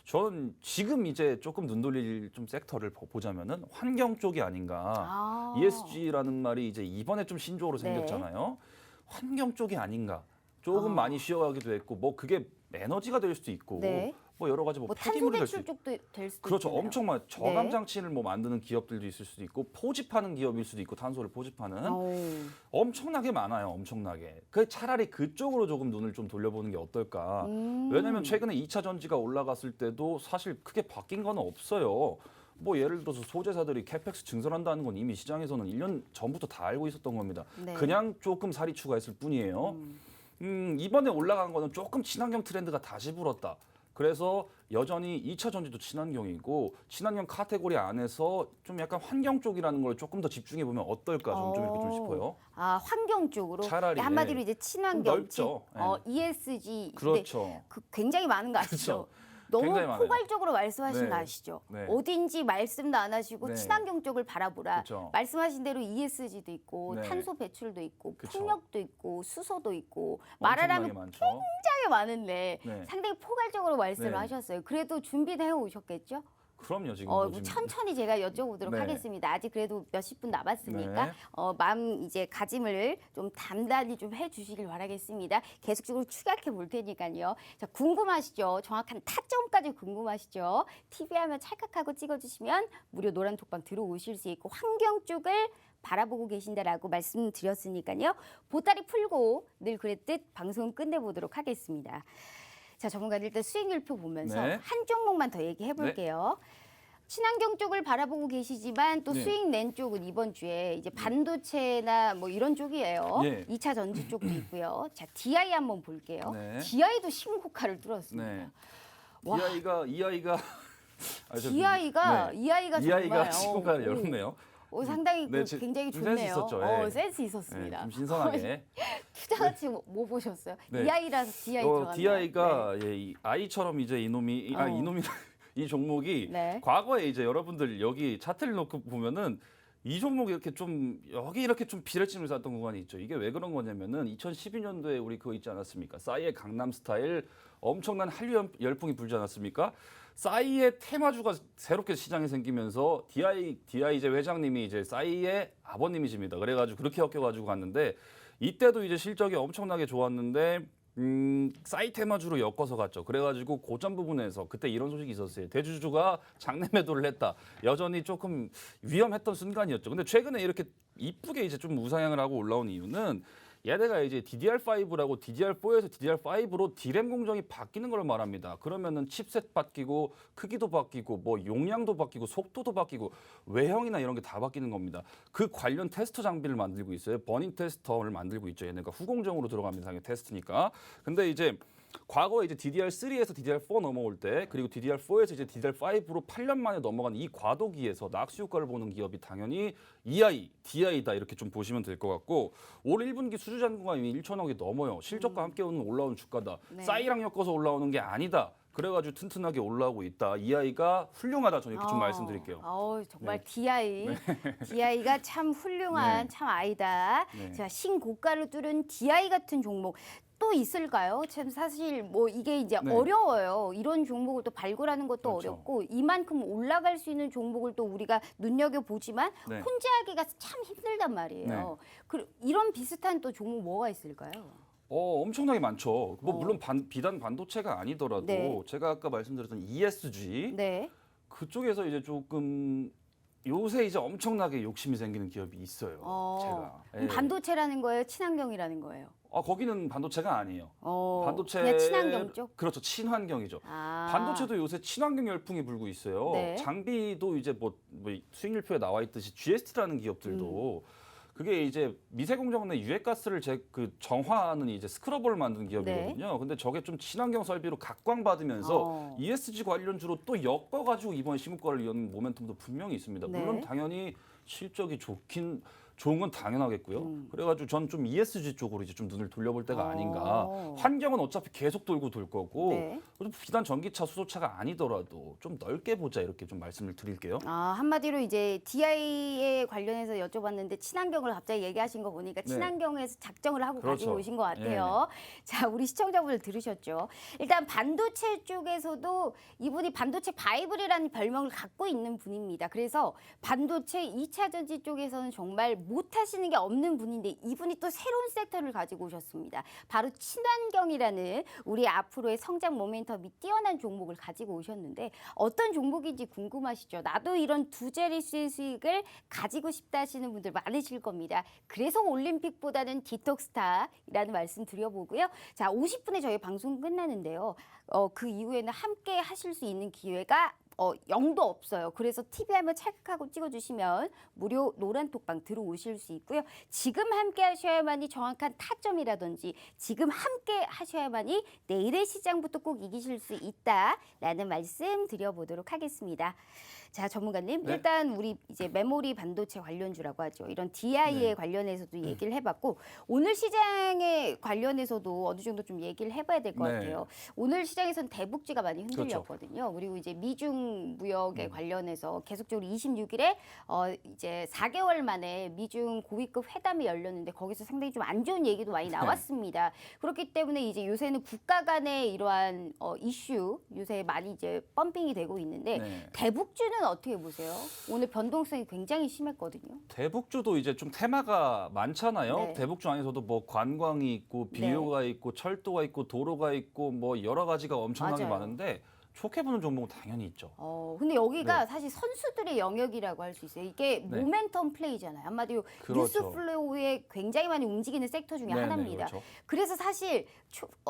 Speaker 2: 저는 지금 이제 조금 눈 돌릴 좀 섹터를 보자면은 환경 쪽이 아닌가. ESG라는 말이 이제 이번에 좀 신조어로
Speaker 1: 네.
Speaker 2: 생겼잖아요. 환경 쪽이 아닌가. 조금 많이 쉬어가기도 했고 뭐 그게 에너지가 될 수도 있고
Speaker 1: 네.
Speaker 2: 뭐 여러 가지 뭐
Speaker 1: 뭐 탄소
Speaker 2: 폐기물이 될 수
Speaker 1: 배출
Speaker 2: 있고
Speaker 1: 쪽도 될 수도
Speaker 2: 그렇죠.
Speaker 1: 있잖아요.
Speaker 2: 엄청 많 저감 장치를 뭐 만드는 기업들도 있을 수도 있고 포집하는 기업일 수도 있고 탄소를 포집하는 엄청나게 많아요. 엄청나게. 그 차라리 그쪽으로 조금 눈을 좀 돌려보는 게 어떨까. 왜냐하면 최근에 2차 전지가 올라갔을 때도 사실 크게 바뀐 건 없어요. 뭐 예를 들어서 소재사들이 캐펙스 증설한다는 건 이미 시장에서는 1년 전부터 다 알고 있었던 겁니다.
Speaker 1: 네.
Speaker 2: 그냥 조금 살이 추가했을 뿐이에요. 이번에 올라간 거는 조금 친환경 트렌드가 다시 불었다. 그래서 여전히 2차 전지도 친환경이고 친환경 카테고리 안에서 좀 약간 환경 쪽이라는 걸 조금 더 집중해 보면 어떨까 좀 이렇게 좀 싶어요.
Speaker 1: 환경 쪽으로
Speaker 2: 차라리,
Speaker 1: 한마디로
Speaker 2: 예.
Speaker 1: 이제 친환경,
Speaker 2: 넓죠.
Speaker 1: ESG.
Speaker 2: 그렇죠.
Speaker 1: 근데 굉장히 많은 거 아시죠?
Speaker 2: 그렇죠.
Speaker 1: 너무
Speaker 2: 굉장히 많아요.
Speaker 1: 포괄적으로 말씀하시는
Speaker 2: 네.
Speaker 1: 거 아시죠?
Speaker 2: 네.
Speaker 1: 어딘지 말씀도 안 하시고
Speaker 2: 네.
Speaker 1: 친환경 쪽을 바라보라.
Speaker 2: 그쵸.
Speaker 1: 말씀하신 대로 ESG도 있고
Speaker 2: 네.
Speaker 1: 탄소 배출도 있고
Speaker 2: 그쵸.
Speaker 1: 풍력도 있고 수소도 있고
Speaker 2: 엄청나게
Speaker 1: 말하라면
Speaker 2: 많죠.
Speaker 1: 굉장히 많은데
Speaker 2: 네.
Speaker 1: 상당히 포괄적으로 말씀을
Speaker 2: 네.
Speaker 1: 하셨어요. 그래도 준비는 해오셨겠죠?
Speaker 2: 그럼요 지금.
Speaker 1: 뭐 천천히 제가 여쭤보도록
Speaker 2: 네.
Speaker 1: 하겠습니다. 아직 그래도 몇십 분 남았으니까
Speaker 2: 네.
Speaker 1: 마음 이제 가짐을 좀 단단히 좀 해주시길 바라겠습니다. 계속적으로 추격해 볼 테니까요. 자, 궁금하시죠? 정확한 타점까지 궁금하시죠? TV 하면 찰칵하고 찍어주시면 무료 노란톡방 들어오실 수 있고 환경 쪽을 바라보고 계신다라고 말씀드렸으니까요. 보따리 풀고 늘 그랬듯 방송 끝내보도록 하겠습니다. 자, 전문가님 일단 수익률표 보면서
Speaker 2: 네.
Speaker 1: 한 종목만 더 얘기해 볼게요. 친환경 쪽을 바라보고 계시지만 또
Speaker 2: 네.
Speaker 1: 수익 낸 쪽은 이번 주에 이제 반도체나 뭐 이런 쪽이에요.
Speaker 2: 예.
Speaker 1: 2차 전지 쪽도 있고요. 자, DI 한번 볼게요.
Speaker 2: 네.
Speaker 1: DI도 신고가를 뚫었습니다.
Speaker 2: 네.
Speaker 1: 와.
Speaker 2: EI가
Speaker 1: DI가 정말
Speaker 2: 신고가를 열었네요.
Speaker 1: 상당히
Speaker 2: 네,
Speaker 1: 굉장히
Speaker 2: 좀
Speaker 1: 좋네요.
Speaker 2: 센스 있었죠. 예.
Speaker 1: 센스
Speaker 2: 네,
Speaker 1: 있었습니다.
Speaker 2: 좀 신선하게.
Speaker 1: 투자가치 뭐 보셨어요?
Speaker 2: 네.
Speaker 1: DI라서 DI 들어갔나요?
Speaker 2: DI가 이 아이처럼 이제 이놈이 이 종목이
Speaker 1: 네.
Speaker 2: 과거에 이제 여러분들 여기 차트를 놓고 보면은 이 종목이 이렇게 좀 여기 이렇게 좀 비례침을 쌌던 구간이 있죠. 이게 왜 그런 거냐면은 2012년도에 우리 그거 있지 않았습니까? 싸이의 강남 스타일 엄청난 한류 열풍이 불지 않았습니까? 싸이의 테마주가 새롭게 시장에 생기면서 DIJ 회장님이 이제 싸이의 아버님이십니다. 그래가지고 그렇게 엮여가지고 갔는데 이때도 이제 실적이 엄청나게 좋았는데 싸이 테마주로 엮어서 갔죠. 그래가지고 고점 부분에서 그때 이런 소식이 있었어요. 대주주가 장내 매도를 했다. 여전히 조금 위험했던 순간이었죠. 근데 최근에 이렇게 이쁘게 이제 좀 우상향을 하고 올라온 이유는 얘네가 이제 DDR5라고 DDR4에서 DDR5로 D램 공정이 바뀌는 걸 말합니다. 그러면은 칩셋 바뀌고 크기도 바뀌고 뭐 용량도 바뀌고 속도도 바뀌고 외형이나 이런 게 다 바뀌는 겁니다. 그 관련 테스터 장비를 만들고 있어요. 버닝 테스터를 만들고 있죠. 얘네가 후공정으로 들어갑니다. 당연히 테스트니까. 근데 이제 과거에 이제 DDR3에서 DDR4 넘어올 때 그리고 DDR4에서 이제 DDR5로 8년 만에 넘어간 이 과도기에서 낙수 효과를 보는 기업이 당연히 DI다 이렇게 좀 보시면 될 것 같고 올 1분기 수주 잔고가 이미 1천억이 넘어요. 실적과 함께 오는 올라온 주가다.
Speaker 1: 네.
Speaker 2: 싸이랑 엮어서 올라오는 게 아니다. 그래가지고 튼튼하게 올라오고 있다. EI가 훌륭하다. 저는 이렇게 좀 말씀드릴게요.
Speaker 1: 정말
Speaker 2: 네.
Speaker 1: DI가 참 훌륭한
Speaker 2: 네.
Speaker 1: 참 아이다.
Speaker 2: 네.
Speaker 1: 자, 신고가를 뚫은 DI 같은 종목 또 있을까요? 참 사실 뭐 이게 이제
Speaker 2: 네.
Speaker 1: 어려워요. 이런 종목을 또 발굴하는 것도
Speaker 2: 그렇죠.
Speaker 1: 어렵고 이만큼 올라갈 수 있는 종목을 또 우리가 눈여겨 보지만
Speaker 2: 네.
Speaker 1: 혼자 하기가 참 힘들단 말이에요.
Speaker 2: 네.
Speaker 1: 이런 비슷한 또 종목 뭐가 있을까요?
Speaker 2: 엄청나게 많죠. 뭐 물론 비단 반도체가 아니더라도
Speaker 1: 네.
Speaker 2: 제가 아까 말씀드렸던 ESG
Speaker 1: 네.
Speaker 2: 그쪽에서 이제 조금 요새 이제 엄청나게 욕심이 생기는 기업이 있어요. 제가.
Speaker 1: 그럼 반도체라는 거예요? 친환경이라는 거예요?
Speaker 2: 거기는 반도체가 아니에요. 반도체
Speaker 1: 그냥 친환경 쪽?
Speaker 2: 그렇죠. 친환경이죠.
Speaker 1: 아.
Speaker 2: 반도체도 요새 친환경 열풍이 불고 있어요.
Speaker 1: 네.
Speaker 2: 장비도 이제 뭐 수익률표에 나와 있듯이 GST라는 기업들도 그게 이제 미세 공정 내 유해가스를 정화하는 이제 스크러버를 만든 기업이거든요. 근데 저게 좀 친환경 설비로 각광받으면서 ESG 관련주로 또 엮어가지고 이번 신고가를 연 모멘텀도 분명히 있습니다.
Speaker 1: 네.
Speaker 2: 물론 당연히 실적이 좋은 건 당연하겠고요. 그래가지고 전 좀 ESG 쪽으로 이제 좀 눈을 돌려볼 때가 아닌가. 환경은 어차피 계속 돌고 돌 거고
Speaker 1: 네.
Speaker 2: 비단 전기차, 수소차가 아니더라도 좀 넓게 보자 이렇게 좀 말씀을 드릴게요.
Speaker 1: 한마디로 이제 DI에 관련해서 여쭤봤는데 친환경을 갑자기 얘기하신 거 보니까
Speaker 2: 네.
Speaker 1: 친환경에서 작정을 하고
Speaker 2: 그렇죠.
Speaker 1: 가지고 오신 것 같아요. 자, 우리 시청자분들 들으셨죠? 일단 반도체 쪽에서도 이분이 반도체 바이블이라는 별명을 갖고 있는 분입니다. 그래서 반도체 2차 전지 쪽에서는 정말 못하시는 게 없는 분인데 이분이 또 새로운 섹터를 가지고 오셨습니다. 바로 친환경이라는 우리 앞으로의 성장 모멘텀이 뛰어난 종목을 가지고 오셨는데 어떤 종목인지 궁금하시죠? 나도 이런 두 자릿수의 수익을 가지고 싶다 하시는 분들 많으실 겁니다. 그래서 올림픽보다는 디톡스타라는 말씀 드려보고요. 자, 50분에 저희 방송 끝나는데요. 그 이후에는 함께 하실 수 있는 기회가 0도 없어요. 그래서 TV 한번 찰칵하고 찍어주시면 무료 노란 톡방 들어오실 수 있고요. 지금 함께 하셔야만이 정확한 타점이라든지 지금 함께 하셔야만이 내일의 시장부터 꼭 이기실 수 있다라는 말씀 드려보도록 하겠습니다. 자, 전문가님,
Speaker 2: 네.
Speaker 1: 일단 우리 이제 메모리 반도체 관련주라고 하죠. 이런 DI에
Speaker 2: 네.
Speaker 1: 관련해서도 얘기를 해봤고 오늘 시장에 관련해서도 어느 정도 좀 얘기를 해봐야 될 것
Speaker 2: 네.
Speaker 1: 같아요. 오늘 시장에서는 대북지가 많이
Speaker 2: 그렇죠.
Speaker 1: 흔들렸거든요. 그리고 이제 미중 무역에 관련해서 계속적으로 26일에 이제 4개월 만에 미중 고위급 회담이 열렸는데 거기서 상당히 좀 안 좋은 얘기도 많이 나왔습니다. 그렇기 때문에 이제 요새는 국가 간의 이러한 이슈 요새 많이 이제 펌핑이 되고 있는데
Speaker 2: 네.
Speaker 1: 대북주는 어떻게 보세요? 오늘 변동성이 굉장히 심했거든요.
Speaker 2: 대북주도 이제 좀 테마가 많잖아요.
Speaker 1: 네.
Speaker 2: 대북주 안에서도 뭐 관광이 있고 비료가 있고 철도가 있고 도로가 있고 뭐 여러 가지가 엄청나게
Speaker 1: 맞아요.
Speaker 2: 많은데 좋게 보는 종목은 당연히 있죠.
Speaker 1: 근데 여기가 사실 선수들의 영역이라고 할 수 있어요. 이게
Speaker 2: 네.
Speaker 1: 모멘텀 플레이잖아요. 한마디로
Speaker 2: 그렇죠.
Speaker 1: 뉴스 플로우에 굉장히 많이 움직이는 섹터 중에
Speaker 2: 네네,
Speaker 1: 하나입니다.
Speaker 2: 그렇죠.
Speaker 1: 그래서 사실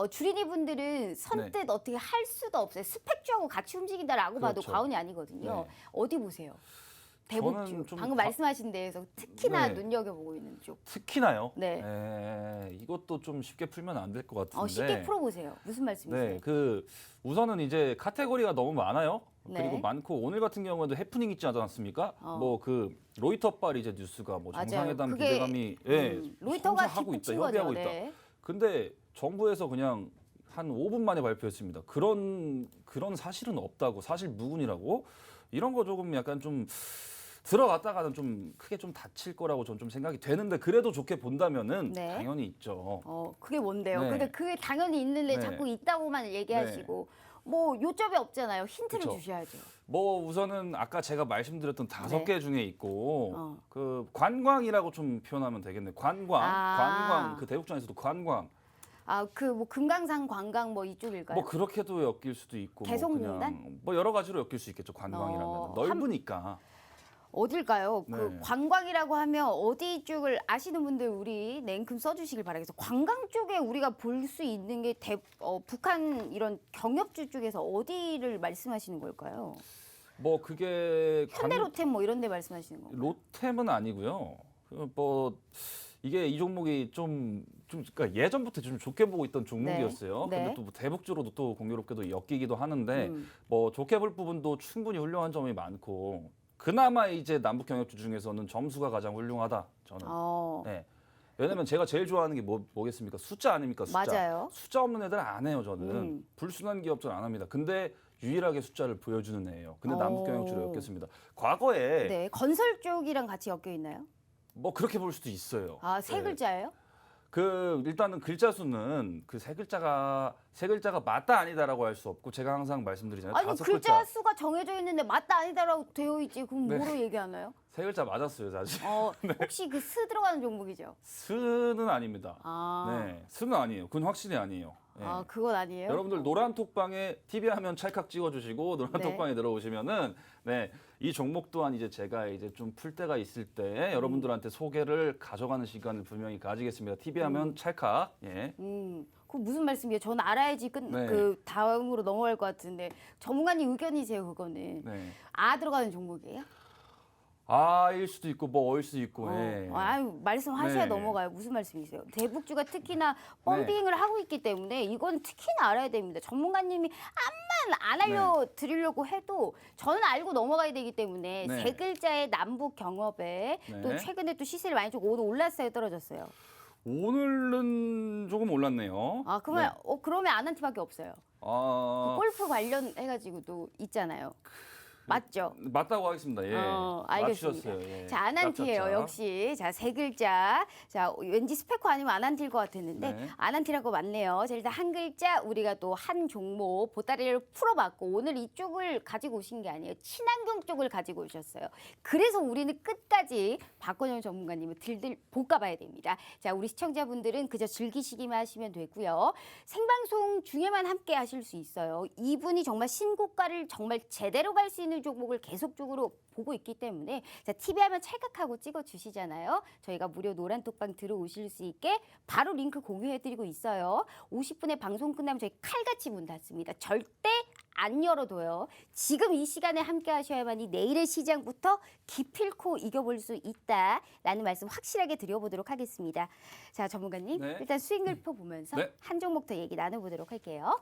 Speaker 1: 주린이 분들은 선뜻 어떻게 할 수도 없어요. 스펙주하고 같이 움직인다라고 봐도
Speaker 2: 그렇죠.
Speaker 1: 과언이 아니거든요.
Speaker 2: 네.
Speaker 1: 어디 보세요?
Speaker 2: 저는
Speaker 1: 대북주.
Speaker 2: 좀
Speaker 1: 방금 말씀하신 데에서 특히나
Speaker 2: 네.
Speaker 1: 눈여겨보고 있는 쪽.
Speaker 2: 특히나요.
Speaker 1: 네.
Speaker 2: 이것도 좀 쉽게 풀면 안 될 것 같은데.
Speaker 1: 쉽게 풀어보세요. 무슨 말씀이세요?
Speaker 2: 네, 우선은 이제 카테고리가 너무 많아요.
Speaker 1: 네.
Speaker 2: 그리고 많고 오늘 같은 경우에도 해프닝 있지 않았습니까? 뭐 로이터빨 이제 뉴스가 뭐
Speaker 1: 맞아요.
Speaker 2: 정상회담
Speaker 1: 그게,
Speaker 2: 기대감이
Speaker 1: 로이터가
Speaker 2: 성사하고 있다,
Speaker 1: 뒷북친 거죠.
Speaker 2: 협의하고 있다.
Speaker 1: 네.
Speaker 2: 근데 정부에서 그냥 한 5분 만에 발표했습니다. 그런 사실은 없다고, 사실 무근이라고. 이런 거 조금 약간 좀 들어갔다가는 좀 크게 좀 다칠 거라고 저는 좀 생각이 되는데 그래도 좋게 본다면은
Speaker 1: 네.
Speaker 2: 당연히 있죠.
Speaker 1: 그게 뭔데요?
Speaker 2: 네.
Speaker 1: 근데 그게 당연히 있는데
Speaker 2: 네.
Speaker 1: 자꾸 있다고만 얘기하시고 뭐 요점이 없잖아요. 힌트를
Speaker 2: 그쵸.
Speaker 1: 주셔야죠.
Speaker 2: 뭐 우선은 아까 제가 말씀드렸던 5개
Speaker 1: 네.
Speaker 2: 중에 있고
Speaker 1: 어.
Speaker 2: 그 관광이라고 좀 표현하면 되겠네요. 관광,
Speaker 1: 아.
Speaker 2: 관광 그 대북전에서도 관광.
Speaker 1: 아, 그 뭐 금강산 관광 뭐 이쪽일까요?
Speaker 2: 뭐 그렇게도 엮일 수도 있고 뭐
Speaker 1: 개성공단?
Speaker 2: 그냥 뭐 여러 가지로 엮일 수 있겠죠. 관광이라면 넓으니까.
Speaker 1: 어딜까요?
Speaker 2: 네.
Speaker 1: 그 관광이라고 하면 어디 쪽을 아시는 분들 우리 냉큼 써주시길 바라겠어요. 관광 쪽에 우리가 볼 수 있는 게 북한 이런 경협주 쪽에서 어디를 말씀하시는 걸까요?
Speaker 2: 뭐 그게
Speaker 1: 현대로템 뭐 이런 데 말씀하시는 건가요?
Speaker 2: 로템은 아니고요. 뭐 이게 이 종목이 좀 그러니까 예전부터 좀 좋게 보고 있던 종목이었어요.
Speaker 1: 네.
Speaker 2: 근데 또뭐 대북주로도 또 공교롭게도 엮이기도 하는데
Speaker 1: 음.
Speaker 2: 뭐 좋게 볼 부분도 충분히 훌륭한 점이 많고 그나마 이제 남북 경협주 중에서는 점수가 가장 훌륭하다 저는.
Speaker 1: 어,
Speaker 2: 네. 왜냐면 제가 제일 좋아하는 게 뭐겠습니까? 숫자 아닙니까? 숫자.
Speaker 1: 맞아요.
Speaker 2: 숫자 없는 애들 안 해요 저는.
Speaker 1: 음.
Speaker 2: 불순한 기업들 안 합니다. 근데 유일하게 숫자를 보여주는 애예요. 근데
Speaker 1: 오.
Speaker 2: 남북 경협주로 엮였습니다. 과거에
Speaker 1: 네, 건설 쪽이랑 같이 엮여 있나요?
Speaker 2: 뭐 그렇게 볼 수도 있어요.
Speaker 1: 아, 세
Speaker 2: 네.
Speaker 1: 글자예요?
Speaker 2: 그 일단은 글자 수는 그 세 글자가 맞다 아니다라고 할 수 없고 제가 항상 말씀드리잖아요.
Speaker 1: 아니,
Speaker 2: 5
Speaker 1: 글자
Speaker 2: 글자.
Speaker 1: 수가 정해져 있는데 맞다 아니다라고 되어 있지. 그럼
Speaker 2: 네.
Speaker 1: 뭐로 얘기하나요?
Speaker 2: 세 글자 맞았어요, 사실.
Speaker 1: 혹시 그 스 들어가는 종목이죠?
Speaker 2: 스는 아닙니다.
Speaker 1: 아,
Speaker 2: 네, 스는 아니에요. 그건 확실히 아니에요. 네.
Speaker 1: 아, 그건 아니에요?
Speaker 2: 여러분들 노란 톡방에 TV 화면 찰칵 찍어주시고 노란
Speaker 1: 네.
Speaker 2: 톡방에 들어오시면은 네, 이 종목 또한 이제 제가 이제 좀 풀 때가 있을 때 여러분들한테 소개를 가져가는 시간을 분명히 가지겠습니다. TV 화면 찰칵. 예.
Speaker 1: 그 무슨 말씀이에요? 저는 알아야지
Speaker 2: 네.
Speaker 1: 그 다음으로 넘어갈 것 같은데 전문가님 의견이세요, 그거는?
Speaker 2: 네.
Speaker 1: 아 들어가는 종목이에요?
Speaker 2: 아일 수도 있고 뭐 어일 수도 있고. 예.
Speaker 1: 아유, 말씀하셔야
Speaker 2: 네.
Speaker 1: 넘어가요. 무슨 말씀이세요? 대북주가 특히나 펌핑을 하고 있기 때문에 이건 특히나 알아야 됩니다. 전문가님이 암만 안 알려드리려고 해도 저는 알고 넘어가야 되기 때문에
Speaker 2: 네.
Speaker 1: 세 글자의 남북 경협에
Speaker 2: 네.
Speaker 1: 또 최근에 또 시세를 많이 주고 오늘 올랐어요, 떨어졌어요?
Speaker 2: 오늘은 조금 올랐네요.
Speaker 1: 아 그러면
Speaker 2: 네.
Speaker 1: 그러면 아난티밖에 없어요.
Speaker 2: 아,
Speaker 1: 골프 관련해가지고도 있잖아요. 맞죠?
Speaker 2: 맞다고 하겠습니다. 예.
Speaker 1: 알겠습니다.
Speaker 2: 맞추셨어요. 예.
Speaker 1: 자, 아난티예요,
Speaker 2: 짭짭짭.
Speaker 1: 역시. 자, 세 글자. 자, 왠지 스페커 아니면 아난티일 것 같았는데
Speaker 2: 네.
Speaker 1: 아난티라고 맞네요. 자, 일단 한 글자 우리가 또 한 종목 보따리를 풀어봤고 오늘 이쪽을 가지고 오신 게 아니에요. 친환경 쪽을 가지고 오셨어요. 그래서 우리는 끝까지 박건영 전문가님을 들들 볶아봐야 됩니다. 자, 우리 시청자분들은 그저 즐기시기만 하시면 되고요. 생방송 중에만 함께 하실 수 있어요. 이분이 정말 신고가를 정말 제대로 갈 수 있는 종목을 계속적으로 보고 있기 때문에 자, TV 하면 찰칵하고 찍어주시잖아요. 저희가 무료 노란 톡방 들어오실 수 있게 바로 링크 공유해드리고 있어요. 50분에 방송 끝나면 저희 칼같이 문 닫습니다. 절대 안 열어둬요. 지금 이 시간에 함께 하셔야만이 내일의 시장부터 기필코 이겨볼 수 있다라는 말씀 확실하게 드려보도록 하겠습니다. 자, 전문가님
Speaker 2: 네.
Speaker 1: 일단 수익률표 보면서
Speaker 2: 네.
Speaker 1: 한 종목 더 얘기 나눠보도록 할게요.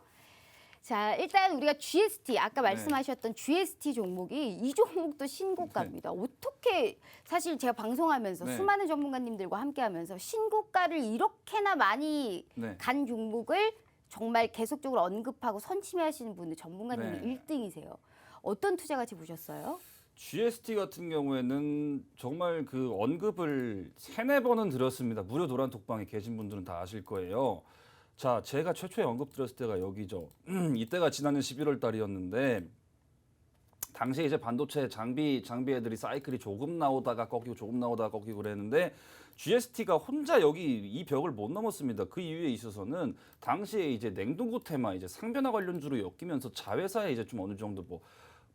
Speaker 1: 자, 일단 우리가 GST 아까
Speaker 2: 네.
Speaker 1: 말씀하셨던 GST 종목이 이 종목도 신고가입니다. 어떻게 사실 제가 방송하면서
Speaker 2: 네.
Speaker 1: 수많은 전문가님들과 함께하면서 신고가를 이렇게나 많이
Speaker 2: 네.
Speaker 1: 간 종목을 정말 계속적으로 언급하고 선침해하시는 분은 전문가님이
Speaker 2: 네.
Speaker 1: 1등이세요. 어떤 투자 가치 보셨어요?
Speaker 2: GST 같은 경우에는 정말 그 언급을 3-4번은 드렸습니다. 무료 노란 톡방에 계신 분들은 다 아실 거예요. 자, 제가 최초에 언급 드렸을 때가 여기죠. 이때가 지난해 11월 달이었는데 당시에 이제 반도체 장비 애들이 사이클이 조금 나오다가 꺾이고 조금 나오다가 꺾이고 그랬는데 GST가 혼자 여기 이 벽을 못 넘었습니다. 그 이유에 있어서는 당시에 이제 냉동고 테마 이제 상변화 관련주로 엮이면서 자회사에 이제 좀 어느 정도 뭐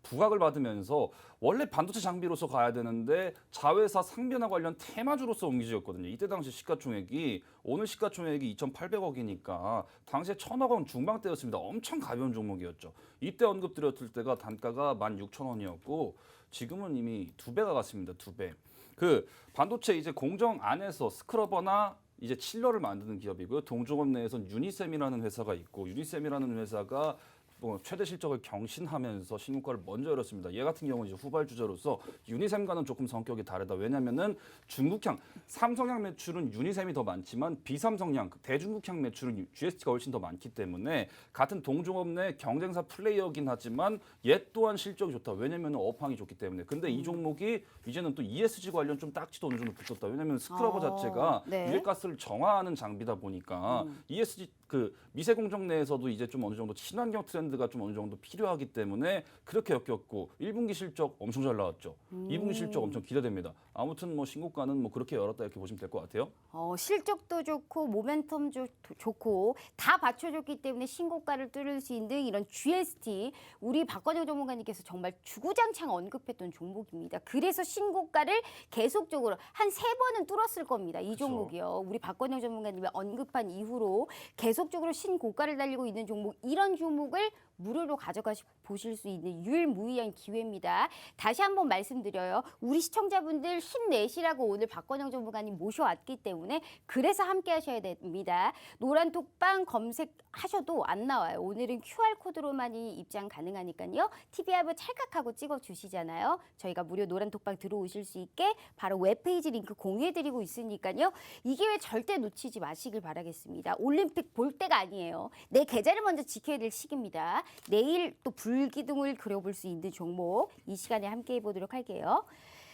Speaker 2: 부각을 받으면서 원래 반도체 장비로서 가야 되는데 자회사 상변화 관련 테마주로서 옮겨졌거든요. 이때 당시 시가총액이 오늘 시가총액이 2,800억이니까 당시에 1,000억 원 중반대였습니다. 엄청 가벼운 종목이었죠. 이때 언급드렸을 때가 단가가 16,000원이었고 지금은 이미 2배가 갔습니다. 2배. 그 반도체 이제 공정 안에서 스크러버나 이제 칠러를 만드는 기업이고요. 동종업 내에서는 유니셈이라는 회사가 있고 유니셈이라는 회사가 뭐 최대 실적을 경신하면서 신고가를 먼저 열었습니다. 얘 같은 경우는 이제 후발주자로서 유니셈과는 조금 성격이 다르다. 왜냐하면은 중국향, 삼성향 매출은 유니셈이 더 많지만 비삼성향, 대중국향 매출은 GST가 훨씬 더 많기 때문에 같은 동종업 내 경쟁사 플레이어긴 하지만 얘 또한 실적이 좋다. 왜냐하면 업황이 좋기 때문에. 근데 이 종목이 이제는 또 ESG 관련 좀 딱지도 어느 정도 붙었다. 왜냐하면 스크러버 자체가
Speaker 1: 네.
Speaker 2: 유해가스를 정화하는 장비다 보니까 ESG 그 미세 공정 내에서도 이제 좀 어느 정도 친환경 트렌드가 좀 어느 정도 필요하기 때문에 그렇게 엮였고 1분기 실적 엄청 잘 나왔죠. 2분기 실적 엄청 기대됩니다. 아무튼 뭐 신고가는 뭐 그렇게 열었다 이렇게 보시면 될 것 같아요.
Speaker 1: 실적도 좋고 모멘텀도 좋고 다 받쳐줬기 때문에 신고가를 뚫을 수 있는 이런 GST 우리 박건영 전문가님께서 정말 주구장창 언급했던 종목입니다. 그래서 신고가를 계속적으로 한 3번은 뚫었을 겁니다. 이
Speaker 2: 그쵸.
Speaker 1: 종목이요. 우리 박건영 전문가님이 언급한 이후로 계속적으로 신고가를 달리고 있는 종목 이런 종목을 무료로 가져가시 보실 수 있는 유일무이한 기회입니다. 다시 한번 말씀드려요. 우리 시청자분들 힘내시라고 오늘 박건영 전문가님 모셔왔기 때문에 그래서 함께 하셔야 됩니다. 노란 톡방 검색하셔도 안 나와요. 오늘은 QR코드로만이 입장 가능하니까요. TV앱을 찰칵하고 찍어주시잖아요. 저희가 무료 노란 톡방 들어오실 수 있게 바로 웹페이지 링크 공유해드리고 있으니까요. 이 기회 절대 놓치지 마시길 바라겠습니다. 올림픽 볼 때가 아니에요. 내 계좌를 먼저 지켜야 될 시기입니다. 내일 또 불기둥을 그려볼 수 있는 종목 이 시간에 함께 해보도록 할게요.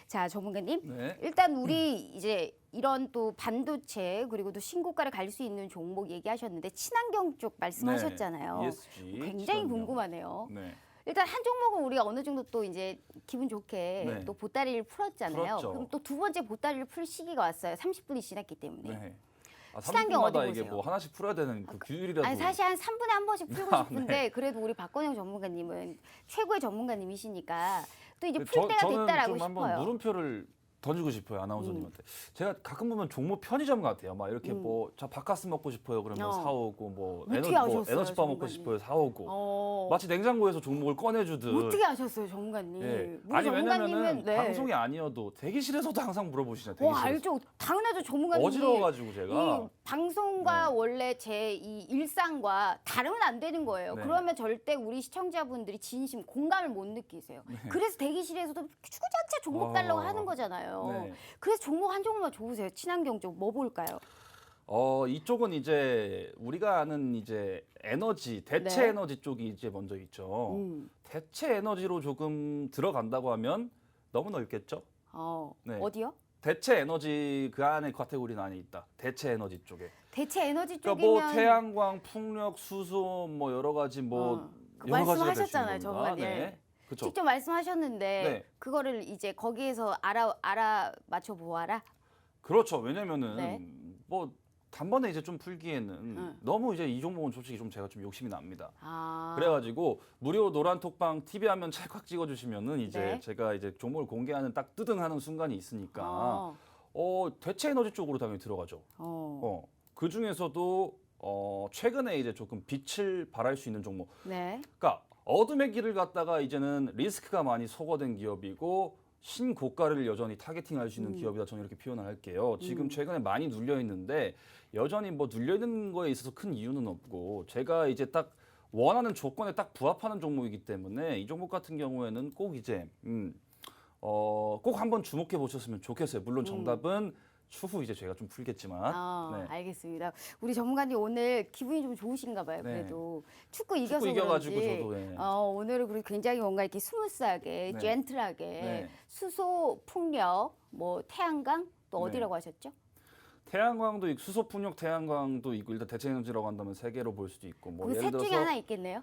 Speaker 1: 자, 전문가님.
Speaker 2: 네.
Speaker 1: 일단 우리 이제 이런 또 반도체 그리고 또 신고가를 갈 수 있는 종목 얘기하셨는데 친환경 쪽 말씀하셨잖아요.
Speaker 2: 네. ESG.
Speaker 1: 굉장히
Speaker 2: 친환경.
Speaker 1: 궁금하네요.
Speaker 2: 네.
Speaker 1: 일단 한 종목은 우리가 어느 정도 또 이제 기분 좋게
Speaker 2: 네.
Speaker 1: 또 보따리를 풀었잖아요.
Speaker 2: 풀었죠.
Speaker 1: 그럼 또 두 번째 보따리를 풀 시기가 왔어요. 30분이 지났기 때문에.
Speaker 2: 네.
Speaker 1: 친환경
Speaker 2: 30분마다
Speaker 1: 어디
Speaker 2: 이게
Speaker 1: 보세요?
Speaker 2: 뭐 하나씩 풀어야 되는 그 규율이라도.
Speaker 1: 아니 사실 한 3분에 한 번씩 풀고
Speaker 2: 아,
Speaker 1: 싶은데 그래도 우리 박건영 전문가님은 최고의 전문가님이시니까 또 이제 풀
Speaker 2: 저-
Speaker 1: 때가
Speaker 2: 저는
Speaker 1: 됐다라고
Speaker 2: 좀 한번
Speaker 1: 싶어요.
Speaker 2: 물음표를 던지고 싶어요 아나운서님한테. 제가 가끔 보면 종목 편의점 같아요. 막 이렇게 뭐 저 바카스 먹고 싶어요 그러면 사오고 뭐
Speaker 1: 어떻게 아셨어요,
Speaker 2: 에너지바 먹고
Speaker 1: 전문가님?
Speaker 2: 싶어요 사오고.
Speaker 1: 어,
Speaker 2: 마치 냉장고에서 종목을 꺼내주듯.
Speaker 1: 어떻게 아셨어요, 전문가님?
Speaker 2: 예.
Speaker 1: 우리
Speaker 2: 아니 왜냐면은
Speaker 1: 전문가님은 네.
Speaker 2: 방송이 아니어도 대기실에서도 항상 물어보시잖아요. 대기실에서.
Speaker 1: 알죠. 당연하죠, 전문가님.
Speaker 2: 어지러워가지고 제가.
Speaker 1: 이 방송과
Speaker 2: 네.
Speaker 1: 원래 제 이 일상과 다르면 안 되는 거예요.
Speaker 2: 네.
Speaker 1: 그러면 절대 우리 시청자분들이 진심 공감을 못 느끼세요. 그래서 대기실에서도 주구장창 종목 달라고 하는 거잖아요.
Speaker 2: 네.
Speaker 1: 그래서 종목 한 종목만 줘보세요. 친환경 쪽 뭐 볼까요?
Speaker 2: 이쪽은 이제 우리가 아는 이제 에너지 대체
Speaker 1: 네.
Speaker 2: 에너지 쪽이 이제 먼저 있죠.
Speaker 1: 음.
Speaker 2: 대체 에너지로 조금 들어간다고 하면 너무 넓겠죠? 네.
Speaker 1: 어디요?
Speaker 2: 대체 에너지 그 안에 카테고리 안에 있다. 대체 에너지 쪽에.
Speaker 1: 대체 에너지
Speaker 2: 그러니까
Speaker 1: 쪽이면
Speaker 2: 뭐 태양광, 풍력, 수소 뭐 여러 가지 뭐 여러 가지가 될수
Speaker 1: 말씀하셨잖아요,
Speaker 2: 있는 겁니다.
Speaker 1: 전문가님.
Speaker 2: 네. 그렇죠.
Speaker 1: 직접 말씀하셨는데
Speaker 2: 네.
Speaker 1: 그거를 이제 거기에서 알아 맞춰 보아라.
Speaker 2: 그렇죠. 왜냐면은
Speaker 1: 네.
Speaker 2: 뭐 단번에 이제 좀 풀기에는 너무 이제 이 종목은 솔직히 좀 제가 좀 욕심이 납니다. 그래가지고 무료 노란 톡방 TV 화면 찰칵 찍어주시면은 이제
Speaker 1: 네.
Speaker 2: 제가 이제 종목을 공개하는 딱 뜨등하는 순간이 있으니까
Speaker 1: 어.
Speaker 2: 대체 에너지 쪽으로 당연히 들어가죠. 그 중에서도 최근에 이제 조금 빛을 발할 수 있는 종목.
Speaker 1: 네.
Speaker 2: 그러니까 어둠의 길을 갔다가 이제는 리스크가 많이 소거된 기업이고 신고가를 여전히 타겟팅할 수 있는 기업이다. 저는 이렇게 표현을 할게요. 지금 최근에 많이 눌려 있는데 여전히 뭐 눌려 있는 거에 있어서 큰 이유는 없고 제가 이제 딱 원하는 조건에 딱 부합하는 종목이기 때문에 이 종목 같은 경우에는 꼭 이제 꼭 한번 주목해 보셨으면 좋겠어요. 물론 정답은 추후 이제 제가 좀 풀겠지만. 네.
Speaker 1: 알겠습니다. 우리 전문가님 오늘 기분이 좀 좋으신가 봐요.
Speaker 2: 네.
Speaker 1: 그래도 축구 이겨서
Speaker 2: 축구 이겨가지고
Speaker 1: 그런지
Speaker 2: 저도, 네.
Speaker 1: 오늘은 그리고 굉장히 뭔가 이렇게 스무스하게,
Speaker 2: 네.
Speaker 1: 젠틀하게
Speaker 2: 네.
Speaker 1: 수소, 풍력, 뭐 태양광 또
Speaker 2: 네.
Speaker 1: 어디라고 하셨죠?
Speaker 2: 태양광도 있고 수소 풍력 태양광도 있고 일단 대체 에너지라고 한다면 세 개로 볼 수도 있고 뭐
Speaker 1: 그
Speaker 2: 예를
Speaker 1: 셋 중에
Speaker 2: 들어서
Speaker 1: 하나 있겠네요.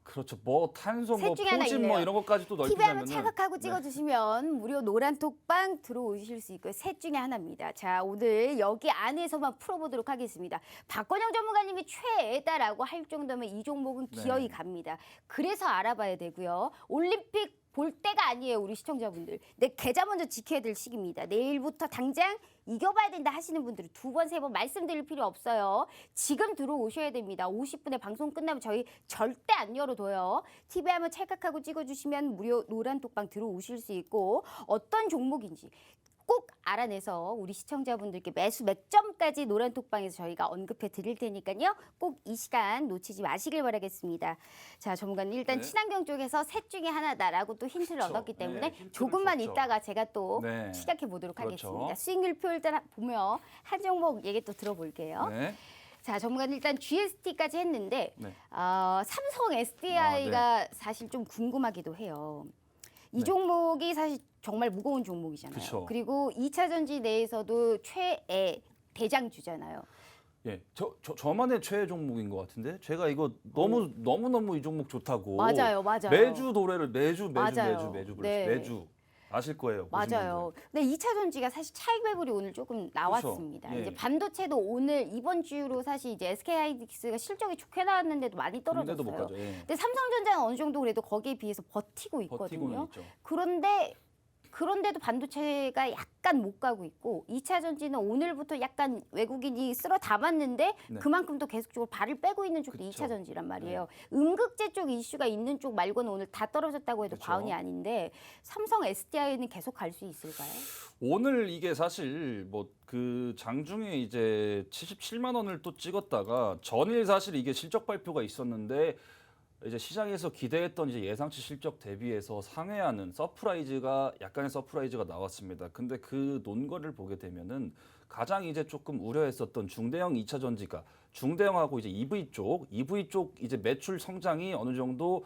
Speaker 2: 그렇죠. 뭐 탄소,
Speaker 1: 셋
Speaker 2: 뭐
Speaker 1: 중에 하나
Speaker 2: 포진
Speaker 1: 있네요.
Speaker 2: 뭐 이런 것까지 또
Speaker 1: TV 하면
Speaker 2: 넓히자면은
Speaker 1: 차각하고 찍어주시면 무료 노란 톡방 들어오실 수 있고요. 셋 중에 하나입니다. 자, 오늘 여기 안에서만 풀어보도록 하겠습니다. 박건영 전문가님이 최애다라고 할 정도면 이 종목은 기어이 갑니다. 그래서 알아봐야 되고요. 올림픽 볼 때가 아니에요, 우리 시청자분들. 내 계좌 먼저 지켜야 될 시기입니다. 내일부터 당장 이겨봐야 된다 하시는 분들은 두 번, 세 번 말씀드릴 필요 없어요. 지금 들어오셔야 됩니다. 50분에 방송 끝나면 저희 절대 안 열어둬요. TV 한번 찰칵하고 찍어주시면 무료 노란 톡방 들어오실 수 있고 어떤 종목인지 꼭 알아내서 우리 시청자분들께 매수 몇 점까지 노란 톡방에서 저희가 언급해 드릴 테니까요. 꼭 이 시간 놓치지 마시길 바라겠습니다. 자, 전문가님 일단
Speaker 2: 네.
Speaker 1: 친환경 쪽에서 셋 중에 하나다라고 또 힌트를
Speaker 2: 그렇죠.
Speaker 1: 얻었기 때문에
Speaker 2: 네, 힌트를
Speaker 1: 조금만
Speaker 2: 줬죠.
Speaker 1: 있다가 제가 또
Speaker 2: 네.
Speaker 1: 시작해 보도록
Speaker 2: 그렇죠.
Speaker 1: 하겠습니다. 수익률표 일단 보면 한 종목 얘기 또 들어볼게요.
Speaker 2: 네.
Speaker 1: 자, 전문가님 일단 GST까지 했는데
Speaker 2: 네.
Speaker 1: 삼성 SDI가 사실 좀 궁금하기도 해요. 이
Speaker 2: 네.
Speaker 1: 종목이 사실 정말 무거운 종목이잖아요.
Speaker 2: 그쵸.
Speaker 1: 그리고 2차 전지 내에서도 최애 대장주잖아요.
Speaker 2: 예, 저만의 최애 종목인 것 같은데 제가 이거 너무 이 종목 좋다고
Speaker 1: 맞아요, 맞아요.
Speaker 2: 매주 노래를 매주
Speaker 1: 맞아요.
Speaker 2: 불렀어요.
Speaker 1: 네.
Speaker 2: 매주 아실 거예요. 보신
Speaker 1: 맞아요. 근데 2차 전지가 사실 차익 매물이 오늘 조금 나왔습니다.
Speaker 2: 그렇죠. 예.
Speaker 1: 이제 반도체도 오늘 이번 주로 사실 이제 SK하이닉스가 실적이 좋게 나왔는데도 많이
Speaker 2: 분들. 근데도 못
Speaker 1: 떨어졌어요.
Speaker 2: 가죠. 예.
Speaker 1: 근데 삼성전자는 어느 정도 그래도 거기에 비해서 버티고
Speaker 2: 버티고는
Speaker 1: 있거든요.
Speaker 2: 있죠.
Speaker 1: 그런데도 반도체가 약간 못 가고 있고 2차 전지는 오늘부터 약간 외국인이 쓸어 담았는데
Speaker 2: 네.
Speaker 1: 그만큼 또 계속적으로 발을 빼고 있는 쪽도
Speaker 2: 그쵸.
Speaker 1: 2차 전지란 말이에요. 음극재 쪽 이슈가 있는 쪽 말고는 오늘 다 떨어졌다고 해도
Speaker 2: 그쵸.
Speaker 1: 과언이 아닌데 삼성 SDI는 계속 갈 수 있을까요?
Speaker 2: 오늘 이게 사실 뭐 그 장중에 이제 77만 원을 또 찍었다가 전일 사실 이게 실적 발표가 있었는데 이제 시장에서 기대했던 이제 예상치 실적 대비해서 상회하는 약간의 서프라이즈가 나왔습니다. 근데 그 논거를 보게 되면은 가장 이제 조금 우려했었던 중대형 2차 전지가 중대형하고 이제 EV 쪽 이제 매출 성장이 어느 정도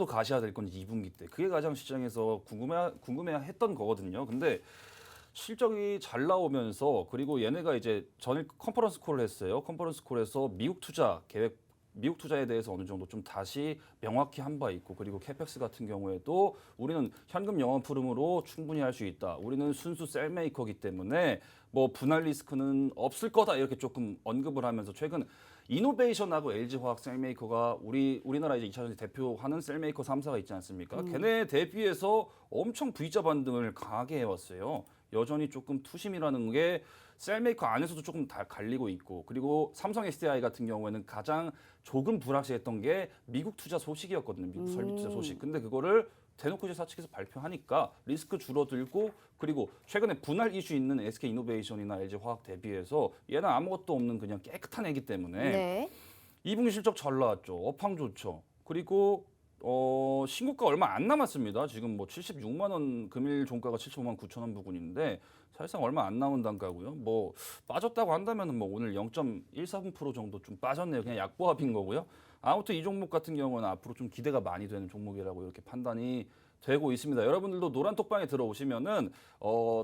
Speaker 2: 가셔야 될 건지 2분기 때 그게 가장 시장에서 궁금해했던 거거든요. 근데 실적이 잘 나오면서 그리고 얘네가 이제 전일 컨퍼런스 콜을 했어요. 컨퍼런스 콜에서 미국 투자에 대해서 어느 정도 좀 다시 명확히 한 바 있고 그리고 캐펙스 같은 경우에도 우리는 현금 영업 흐름으로 충분히 할 수 있다. 우리는 순수 셀메이커이기 때문에 뭐 분할 리스크는 없을 거다 이렇게 조금 언급을 하면서 최근 이노베이션하고 LG화학 셀메이커가 우리나라 이제 2차 전지 대표하는 셀메이커 3사가 있지 않습니까? 걔네 대비해서 엄청 V자 반등을 강하게 해왔어요. 여전히 조금 투심이라는 게 셀메이커 안에서도 조금 다 갈리고 있고 그리고 삼성 SDI 같은 경우에는 가장 조금 불확실했던 게 미국 투자 소식이었거든요. 미국 설비 투자 소식. 근데 그거를 대놓고 이제 사측에서 발표하니까 리스크 줄어들고 그리고 최근에 분할 이슈 있는 SK 이노베이션이나 LG 화학 대비해서 얘는 아무것도 없는 그냥 깨끗한 애기 때문에
Speaker 1: 네.
Speaker 2: 2분기 실적 잘 나왔죠. 업황 좋죠. 그리고 신고가 얼마 안 남았습니다. 지금 뭐 76만 원 금일 종가가 75만 9천 원 부근인데 사실상 얼마 안 남은 단가고요. 뭐 빠졌다고 한다면은 뭐 오늘 0.140% 정도 좀 빠졌네요. 그냥 약보합인 거고요. 아무튼 이 종목 같은 경우는 앞으로 좀 기대가 많이 되는 종목이라고 이렇게 판단이 되고 있습니다. 여러분들도 노란 톡방에 들어오시면은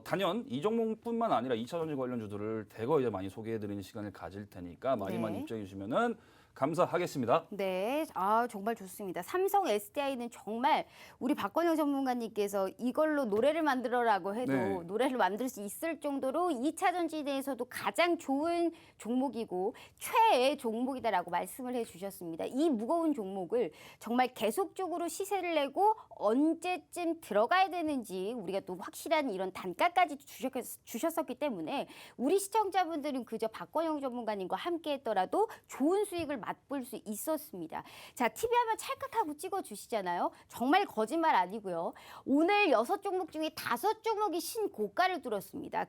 Speaker 2: 단연 이 종목뿐만 아니라 2차 전지 관련주들을 대거 이제 많이 소개해드리는 시간을 가질 테니까 많이
Speaker 1: 네.
Speaker 2: 입장해 주시면은 감사하겠습니다.
Speaker 1: 네, 정말 좋습니다. 삼성 SDI는 정말 우리 박건영 전문가님께서 이걸로 노래를 만들어라고 해도
Speaker 2: 네.
Speaker 1: 노래를 만들 수 있을 정도로 2차 전지 내에서도 가장 좋은 종목이고 최애 종목이다라고 말씀을 해주셨습니다. 이 무거운 종목을 정말 계속적으로 시세를 내고 언제쯤 들어가야 되는지 우리가 또 확실한 이런 단가까지 주셨었기 때문에 우리 시청자분들은 그저 박건영 전문가님과 함께 했더라도 좋은 수익을 맛볼 수 있었습니다. 자, TV 하면 찰칵하고 찍어주시잖아요. 정말 거짓말 아니고요. 오늘 6종목 중에 5종목이 신고가를 뚫었습니다.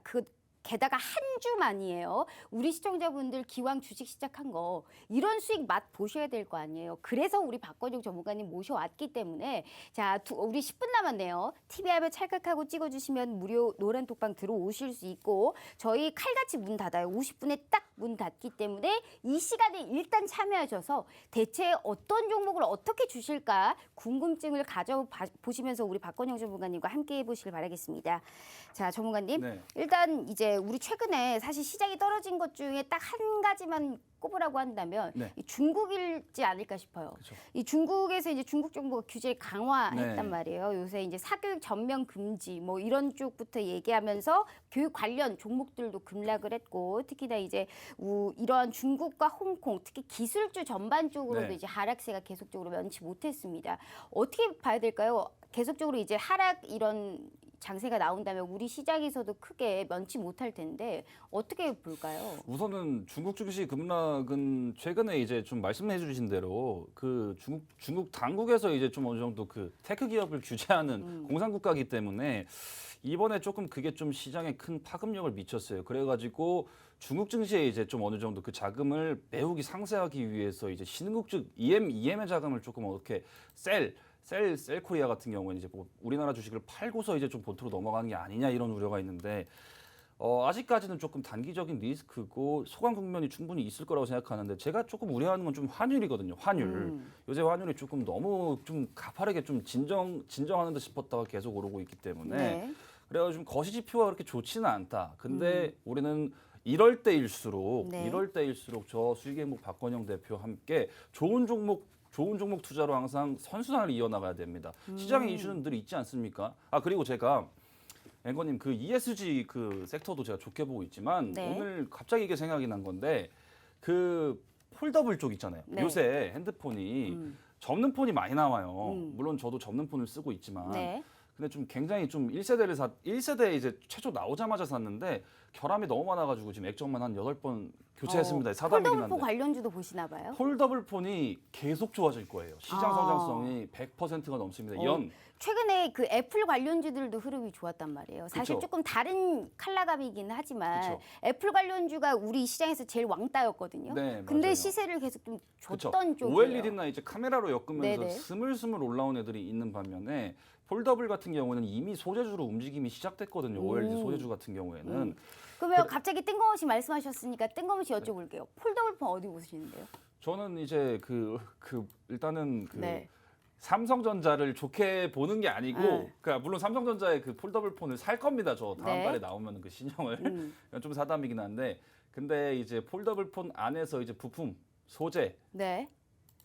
Speaker 1: 게다가 한 주 만이에요. 우리 시청자분들 기왕 주식 시작한 거 이런 수익 맛 보셔야 될 거 아니에요. 그래서 우리 박건영 전문가님 모셔왔기 때문에 자 우리 10분 남았네요. TV 화면 찰칵하고 찍어주시면 무료 노란 톡방 들어오실 수 있고 저희 칼같이 문 닫아요. 50분에 딱 문 닫기 때문에 이 시간에 일단 참여하셔서 대체 어떤 종목을 어떻게 주실까 궁금증을 가져보시면서 우리 박건영 전문가님과 함께 해보시길 바라겠습니다. 자 전문가님
Speaker 2: 네.
Speaker 1: 일단 이제 우리 최근에 사실 시장이 떨어진 것 중에 딱 한 가지만 꼽으라고 한다면
Speaker 2: 네.
Speaker 1: 이 중국일지 않을까 싶어요.
Speaker 2: 그쵸.
Speaker 1: 이 중국에서 이제 중국 정부가 규제를 강화했단
Speaker 2: 네.
Speaker 1: 말이에요. 요새 이제 사교육 전면 금지 뭐 이런 쪽부터 얘기하면서 교육 관련 종목들도 급락을 했고 특히나 이제 이러한 중국과 홍콩 특히 기술주 전반적으로도
Speaker 2: 네.
Speaker 1: 이제 하락세가 계속적으로 면치 못했습니다. 어떻게 봐야 될까요? 계속적으로 이제 하락 이런 장세가 나온다면 우리 시장에서도 크게 면치 못할 텐데 어떻게 볼까요?
Speaker 2: 우선은 중국 증시 급락은 최근에 이제 좀 말씀해 주신 대로 그 중국 당국에서 이제 좀 어느 정도 그 테크 기업을 규제하는 공산국가이기 때문에 이번에 조금 그게 좀 시장에 큰 파급력을 미쳤어요. 그래가지고 중국 증시에 이제 좀 어느 정도 그 자금을 매우기 상쇄하기 위해서 이제 신흥국 즉 EM의 자금을 조금 어떻게 셀코리아 같은 경우는 이제 뭐 우리나라 주식을 팔고서 이제 좀 본토로 넘어가는 게 아니냐 이런 우려가 있는데 아직까지는 조금 단기적인 리스크고 소강 국면이 충분히 있을 거라고 생각하는데 제가 조금 우려하는 건 좀 환율이거든요. 환율. 요새 환율이 조금 너무 좀 가파르게 좀 진정하는 듯 싶었다가 계속 오르고 있기 때문에
Speaker 1: 네.
Speaker 2: 그래가지고 좀 거시 지표가 그렇게 좋지는 않다. 근데 우리는 이럴 때일수록
Speaker 1: 네.
Speaker 2: 이럴 때일수록 저 수익의 행복 박건영 대표와 함께 좋은 종목 투자로 항상 선순환을 이어나가야 됩니다. 시장의 이슈는 늘 있지 않습니까? 아 그리고 제가 앵커님 그 ESG 그 섹터도 제가 좋게 보고 있지만
Speaker 1: 네.
Speaker 2: 오늘 갑자기 이게 생각이 난 건데 그 폴더블 쪽 있잖아요.
Speaker 1: 네.
Speaker 2: 요새 핸드폰이 접는 폰이 많이 나와요.
Speaker 1: 음.
Speaker 2: 물론 저도 접는 폰을 쓰고 있지만
Speaker 1: 네.
Speaker 2: 근데 좀 굉장히 좀 1세대 이제 최초 나오자마자 샀는데 결함이 너무 많아가지고 지금 액정만 한 8번 교체했습니다. 사담이긴
Speaker 1: 폴더블 폰
Speaker 2: 한데.
Speaker 1: 관련주도 보시나 봐요.
Speaker 2: 폴더블 폰이 계속 좋아질 거예요. 시장
Speaker 1: 아.
Speaker 2: 성장성이 100%가 넘습니다. 연.
Speaker 1: 최근에 그 애플 관련주들도 흐름이 좋았단 말이에요. 사실
Speaker 2: 그쵸.
Speaker 1: 조금 다른 컬러감이긴 하지만
Speaker 2: 그쵸.
Speaker 1: 애플 관련주가 우리 시장에서 제일 왕따였거든요.
Speaker 2: 네,
Speaker 1: 근데
Speaker 2: 맞아요.
Speaker 1: 시세를 계속 좀
Speaker 2: 그렇죠.
Speaker 1: 줬던 쪽이에요.
Speaker 2: OLED나 이제 카메라로 엮으면서
Speaker 1: 네네.
Speaker 2: 스물스물 올라온 애들이 있는 반면에 폴더블 같은 경우는 이미 소재주로 움직임이 시작됐거든요. OLED 소재주 같은 경우에는.
Speaker 1: 그러면 갑자기 뜬금없이 말씀하셨으니까 뜬금없이 여쭤볼게요. 폴더블 폰 어디 보시는데요?
Speaker 2: 저는 이제 일단은
Speaker 1: 네.
Speaker 2: 삼성전자를 좋게 보는 게 아니고,
Speaker 1: 네.
Speaker 2: 그러니까 물론 삼성전자의 그 폴더블 폰을 살 겁니다. 저 다음
Speaker 1: 네.
Speaker 2: 달에 나오면 그 신형을 좀 사담이긴 한데, 근데 이제 폴더블 폰 안에서 이제 부품, 소재
Speaker 1: 네.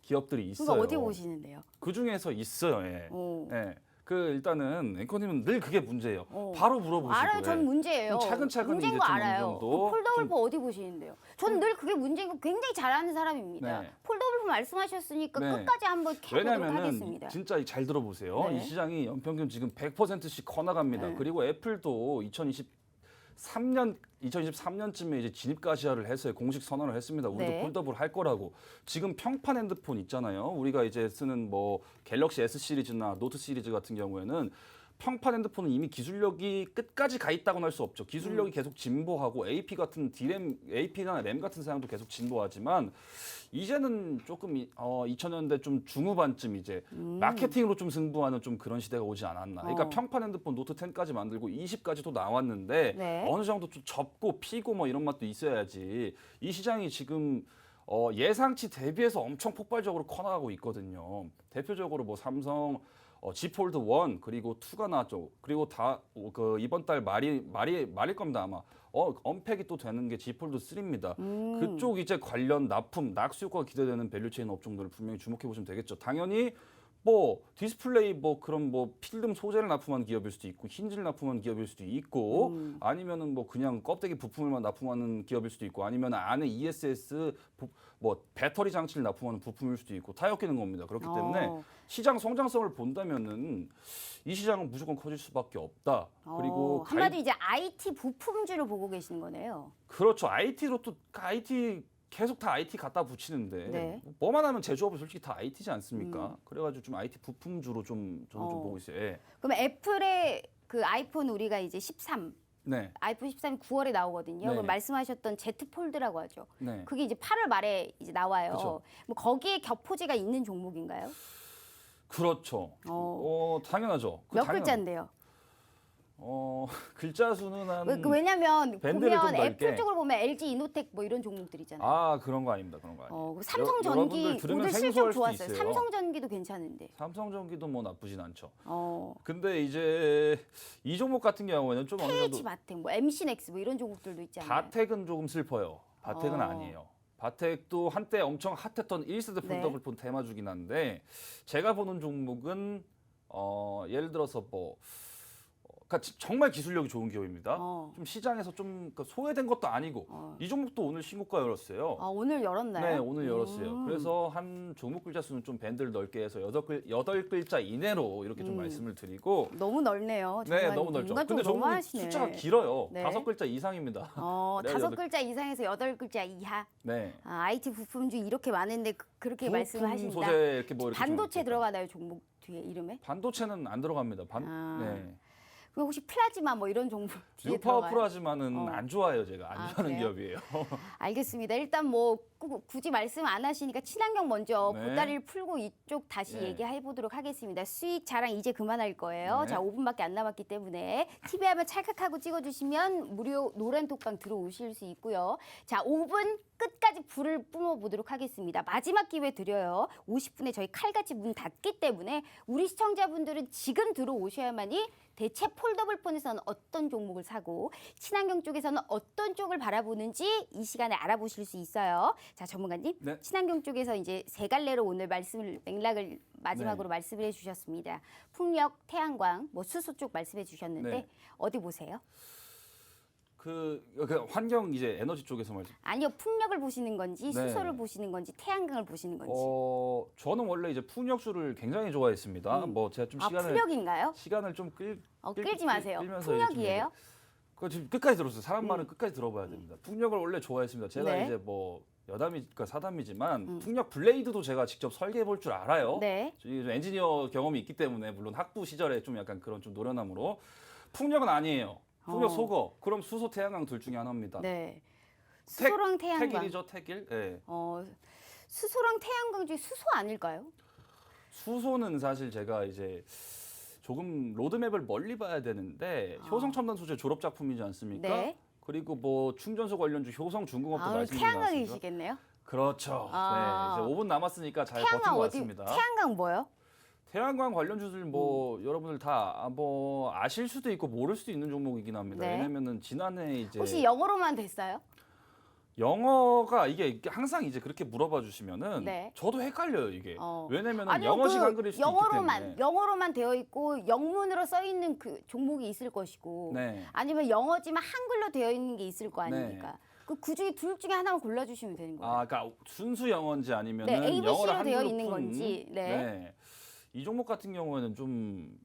Speaker 2: 기업들이 있어요.
Speaker 1: 그거 어디 보시는데요?
Speaker 2: 그 중에서 있어요. 예.
Speaker 1: 오.
Speaker 2: 예. 일단은 앵커님은 늘 그게 문제예요.
Speaker 1: 어.
Speaker 2: 바로 물어보시고.
Speaker 1: 알아요.
Speaker 2: 예.
Speaker 1: 전 문제예요.
Speaker 2: 좀 차근차근
Speaker 1: 문제인
Speaker 2: 이제
Speaker 1: 거
Speaker 2: 좀 어느
Speaker 1: 알아요.
Speaker 2: 정도
Speaker 1: 폴더블
Speaker 2: 좀-
Speaker 1: 폰 어디 보시는데요? 저는 늘 그게 문제인 거 굉장히 잘하는 사람입니다.
Speaker 2: 네.
Speaker 1: 폴더블 폰 말씀하셨으니까
Speaker 2: 네.
Speaker 1: 끝까지 한번 캐보도록
Speaker 2: 왜냐면은
Speaker 1: 하겠습니다.
Speaker 2: 진짜 잘 들어보세요.
Speaker 1: 네.
Speaker 2: 이 시장이 연평균 지금 100%씩 커나갑니다.
Speaker 1: 네.
Speaker 2: 그리고 애플도 2023년쯤에 이제 진입가시화를 해서 공식 선언을 했습니다. 우리도
Speaker 1: 네.
Speaker 2: 폴더블 할 거라고. 지금 평판 핸드폰 있잖아요. 우리가 이제 쓰는 뭐 갤럭시 S 시리즈나 노트 시리즈 같은 경우에는 평판 핸드폰은 이미 기술력이 끝까지 가 있다고는 할 수 없죠. 기술력이 계속 진보하고 AP 같은 D램, AP나 램 같은 사양도 계속 진보하지만 이제는 조금 2000년대 좀 중후반쯤 이제 마케팅으로 좀 승부하는 좀 그런 시대가 오지 않았나. 그러니까 평판 핸드폰 노트 10까지 만들고 20까지도 나왔는데
Speaker 1: 네.
Speaker 2: 어느 정도 좀 접고 피고 뭐 이런 맛도 있어야지. 이 시장이 지금 예상치 대비해서 엄청 폭발적으로 커나가고 있거든요. 대표적으로 뭐 삼성 G 폴드 1 그리고 2가 나왔죠. 그리고 이번 달 말일 겁니다 아마. 언팩이 또 되는 게 G 폴드 3입니다. 그쪽 이제 관련 납품, 낙수 효과가 기대되는 밸류체인 업종들을 분명히 주목해 보시면 되겠죠. 당연히 뭐 디스플레이 뭐 그런 뭐 필름 소재를 납품한 기업일 수도 있고 힌지를 납품한 기업일 수도 있고 아니면은 뭐 그냥 껍데기 부품을만 납품하는 기업일 수도 있고 아니면 안에 ESS 뭐 배터리 장치를 납품하는 부품일 수도 있고 다 엮이는 겁니다. 그렇기 때문에 시장 성장성을 본다면은 이 시장은 무조건 커질 수밖에 없다. 그리고
Speaker 1: 한마디 이제 IT 부품주를 보고 계시는 거네요.
Speaker 2: 그렇죠. IT로 또 IT 계속 다 IT 갖다 붙이는데
Speaker 1: 네.
Speaker 2: 뭐만 하면 제조업은 솔직히 다 IT지 않습니까? 그래가지고 좀 IT 부품주로 저는 좀 보고 있어요. 예.
Speaker 1: 그럼 애플의 그 아이폰 우리가 이제 13,
Speaker 2: 네,
Speaker 1: 아이폰 13이 9월에 나오거든요.
Speaker 2: 네.
Speaker 1: 그럼 말씀하셨던 Z 폴드라고 하죠.
Speaker 2: 네.
Speaker 1: 그게 이제 8월 말에 이제 나와요.
Speaker 2: 그쵸.
Speaker 1: 뭐 거기에 겹포지가 있는 종목인가요?
Speaker 2: 그렇죠. 당연하죠.
Speaker 1: 몇 글자인데요?
Speaker 2: 글자 수는 한
Speaker 1: 왜냐면
Speaker 2: 밴드를 좀
Speaker 1: 보면
Speaker 2: 넓게.
Speaker 1: 애플 쪽으로 보면 LG 이노텍 뭐 이런 종목들 있잖아요.
Speaker 2: 그런 거 아닙니다. 그런 거 아니에요.
Speaker 1: 그 삼성전기
Speaker 2: 여러분들 들으면
Speaker 1: 오늘 실적
Speaker 2: 생소할 수도
Speaker 1: 좋았어요.
Speaker 2: 있어요.
Speaker 1: 삼성전기도 괜찮은데.
Speaker 2: 삼성전기도 뭐 나쁘진 않죠.
Speaker 1: 어,
Speaker 2: 근데 이제 이 종목 같은 경우에는 좀 어느 정도
Speaker 1: KH 바텍, 뭐 MC넥스 뭐 이런 종목들도 있잖아요.
Speaker 2: 바텍은 조금 슬퍼요. 바텍은 아니에요. 바텍도 한때 엄청 핫했던 1세대
Speaker 1: 네.
Speaker 2: 폴더블폰 테마주긴 한데 제가 보는 종목은 예를 들어서 뭐 그러니까 정말 기술력이 좋은 기업입니다. 좀 시장에서 좀 그러니까 소외된 것도 아니고 이 종목도 오늘 신고가 열었어요.
Speaker 1: 오늘 열었나요?
Speaker 2: 네, 오늘 열었어요. 그래서 한 종목 글자 수는 좀 밴드를 넓게 해서 8글자 이내로 이렇게 좀 말씀을 드리고
Speaker 1: 너무 넓네요.
Speaker 2: 네,
Speaker 1: 정말
Speaker 2: 너무 넓죠.
Speaker 1: 인간적으로
Speaker 2: 근데 종목이
Speaker 1: 너무하시네.
Speaker 2: 숫자가 길어요.
Speaker 1: 네.
Speaker 2: 5글자 이상입니다. 네,
Speaker 1: 5글자 이상에서 8글자 이하.
Speaker 2: 네.
Speaker 1: IT 부품주 이렇게 많은데 그렇게
Speaker 2: 부품
Speaker 1: 말씀하신다.
Speaker 2: 소재 이렇게 뭐 이렇게
Speaker 1: 반도체
Speaker 2: 좀
Speaker 1: 들어가나요, 종목 뒤에 이름에?
Speaker 2: 반도체는 안 들어갑니다. 네.
Speaker 1: 그럼 혹시 플라즈마 뭐 이런 종목 뒤에
Speaker 2: 뉴파워
Speaker 1: 들어가요?
Speaker 2: 플라즈마는 안 좋아해요, 제가. 안 좋아하는
Speaker 1: 그래요?
Speaker 2: 기업이에요.
Speaker 1: 알겠습니다. 일단 뭐 굳이 말씀 안 하시니까 친환경 먼저
Speaker 2: 네.
Speaker 1: 보따리를 풀고 이쪽 다시
Speaker 2: 네.
Speaker 1: 얘기해 보도록 하겠습니다. 수익 자랑 이제 그만할 거예요.
Speaker 2: 네.
Speaker 1: 자, 5분밖에 안 남았기 때문에 TV 화면 찰칵하고 찍어주시면 무료 노란 톡방 들어오실 수 있고요. 자, 5분 끝까지 불을 뿜어보도록 하겠습니다. 마지막 기회 드려요. 50분에 저희 칼같이 문 닫기 때문에 우리 시청자분들은 지금 들어오셔야만이 대체 폴더블폰에서는 어떤 종목을 사고 친환경 쪽에서는 어떤 쪽을 바라보는지 이 시간에 알아보실 수 있어요. 자, 전문가님,
Speaker 2: 네.
Speaker 1: 친환경 쪽에서 이제 세 갈래로 오늘 맥락을 마지막으로
Speaker 2: 네.
Speaker 1: 말씀을 해주셨습니다. 풍력, 태양광, 뭐 수소 쪽 말씀해 주셨는데
Speaker 2: 네.
Speaker 1: 어디 보세요?
Speaker 2: 그 환경 이제 에너지 쪽에서 말씀.
Speaker 1: 아니요, 풍력을 보시는 건지
Speaker 2: 네.
Speaker 1: 수소를 보시는 건지 태양광을 보시는 건지.
Speaker 2: 저는 원래 이제 풍력수를 굉장히 좋아했습니다. 뭐 제가 좀
Speaker 1: 아,
Speaker 2: 시간을
Speaker 1: 풍력인가요?
Speaker 2: 좀
Speaker 1: 끌지 마세요.
Speaker 2: 끌면서
Speaker 1: 풍력이에요?
Speaker 2: 그 지금 끝까지 들었어요. 사람 말은 끝까지 들어봐야 됩니다. 풍력을 원래 좋아했습니다. 제가
Speaker 1: 네.
Speaker 2: 이제 뭐 그러니까 사담이지만 풍력 블레이드도 제가 직접 설계해 볼 줄 알아요.
Speaker 1: 네.
Speaker 2: 좀 엔지니어 경험이 있기 때문에 물론 학부 시절에 좀 약간 그런 좀 노련함으로 풍력은 아니에요. 풍력 속어. 그럼 수소 태양광 둘 중에 하나입니다.
Speaker 1: 네. 수소랑 태양광.
Speaker 2: 태길이죠, 태길. 네.
Speaker 1: 수소랑 태양광 중에 수소 아닐까요?
Speaker 2: 수소는 사실 제가 이제 조금 로드맵을 멀리 봐야 되는데 효성 첨단 소재 졸업 작품이지 않습니까?
Speaker 1: 네.
Speaker 2: 그리고 뭐 충전소 관련주 효성 중공업도
Speaker 1: 아,
Speaker 2: 말씀드린 것 같습니다.
Speaker 1: 태양광이시겠네요?
Speaker 2: 그렇죠.
Speaker 1: 아.
Speaker 2: 네, 이제 5분 남았으니까 잘 버틴
Speaker 1: 태양광
Speaker 2: 것
Speaker 1: 어디?
Speaker 2: 같습니다.
Speaker 1: 태양광 뭐요?
Speaker 2: 태양광 관련주들 뭐 여러분들 다 뭐 아실 수도 있고 모를 수도 있는 종목이긴 합니다.
Speaker 1: 네.
Speaker 2: 왜냐면은 지난해 이제
Speaker 1: 혹시 영어로만 됐어요?
Speaker 2: 영어가 이게 항상 이제 그렇게 물어봐 주시면은
Speaker 1: 네.
Speaker 2: 저도 헷갈려요 이게. 왜냐면은
Speaker 1: 아니요,
Speaker 2: 영어식 한글일 수도 있기 때문에.
Speaker 1: 영어로만 되어 있고 영문으로 써 있는 그 종목이 있을 것이고
Speaker 2: 네.
Speaker 1: 아니면 영어지만 한글로 되어 있는 게 있을 거 아닙니까?
Speaker 2: 네.
Speaker 1: 그 중에 둘 중에 하나만 골라주시면 되는 거예요.
Speaker 2: 아, 그러니까 순수 영어인지 아니면은
Speaker 1: 네, ABC로
Speaker 2: 영어를
Speaker 1: 되어
Speaker 2: 한글로
Speaker 1: 있는
Speaker 2: 푼,
Speaker 1: 건지, 네.
Speaker 2: 이 종목 같은 경우에는 좀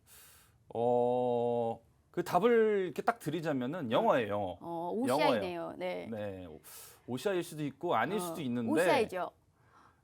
Speaker 2: 그 답을 이렇게 딱 드리자면은 영어예요.
Speaker 1: 오시아이네요. 네.
Speaker 2: 네. 오시아일 수도 있고 아닐 수도 있는데.
Speaker 1: 오시아이죠.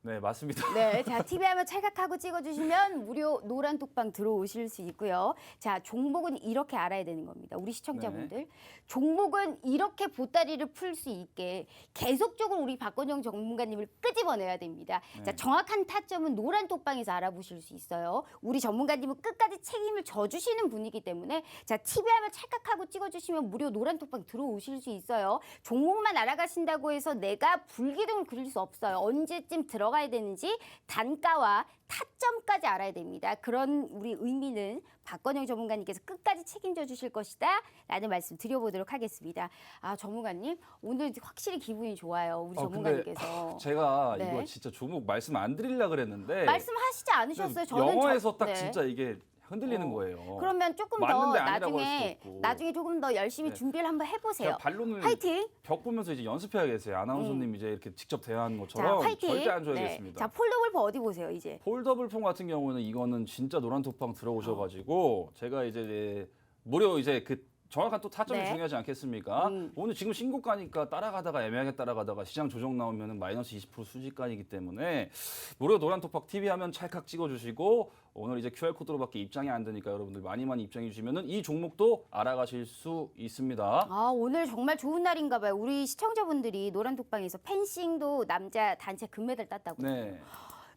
Speaker 2: 네, 맞습니다.
Speaker 1: 네, 자, TV 화면 찰칵하고 찍어주시면 무료 노란 톡방 들어오실 수 있고요. 자, 종목은 이렇게 알아야 되는 겁니다. 우리 시청자분들.
Speaker 2: 네.
Speaker 1: 종목은 이렇게 보따리를 풀 수 있게 계속적으로 우리 박건영 전문가님을 끄집어내야 됩니다.
Speaker 2: 네.
Speaker 1: 자, 정확한 타점은 노란 톡방에서 알아보실 수 있어요. 우리 전문가님은 끝까지 책임을 져주시는 분이기 때문에 자, TV 화면 찰칵하고 찍어주시면 무료 노란 톡방 들어오실 수 있어요. 종목만 알아가신다고 해서 내가 불기둥을 그릴 수 없어요. 언제쯤 들어가야 되는지 단가와 타점까지 알아야 됩니다. 그런 우리 의미는 박건영 전문가님께서 끝까지 책임져 주실 것이다 라는 말씀 드려보도록 하겠습니다. 아, 전문가님 오늘 확실히 기분이 좋아요. 우리 전문가님께서.
Speaker 2: 제가
Speaker 1: 네.
Speaker 2: 이거 진짜 종목 말씀 안 드리려고 그랬는데
Speaker 1: 말씀하시지 않으셨어요. 저는
Speaker 2: 영어에서 딱
Speaker 1: 네.
Speaker 2: 진짜 이게 흔들리는 거예요.
Speaker 1: 그러면 조금 더
Speaker 2: 맞는데 아니라고 할
Speaker 1: 나중에
Speaker 2: 수도 없고.
Speaker 1: 나중에 조금 더 열심히
Speaker 2: 네.
Speaker 1: 준비를 한번 해보세요.
Speaker 2: 제가 반론을
Speaker 1: 화이팅!
Speaker 2: 벽 보면서 이제 연습해야겠어요. 아나운서님 이제 이렇게 직접 대화하는
Speaker 1: 자,
Speaker 2: 것처럼
Speaker 1: 화이팅!
Speaker 2: 절대 안 줘야겠습니다.
Speaker 1: 네. 자, 폴더블프 어디 보세요, 이제?
Speaker 2: 폴더블폰 같은 경우는 이거는 진짜 노란 톡방 들어오셔가지고 제가 이제 무료 이제 그 정확한 또 타점이
Speaker 1: 네.
Speaker 2: 중요하지 않겠습니까? 오늘 지금 신고가니까 따라가다가 애매하게 따라가다가 시장 조정 나오면은 마이너스 20% 수지가이기 때문에 무료 노란 톡방 TV 하면 찰칵 찍어주시고 오늘 이제 QR 코드로밖에 입장이 안 되니까 여러분들 많이 입장해 주시면은 이 종목도 알아가실 수 있습니다.
Speaker 1: 아, 오늘 정말 좋은 날인가 봐요. 우리 시청자분들이 노란 톡방에서 펜싱도 남자 단체 금메달 땄다고요.
Speaker 2: 네.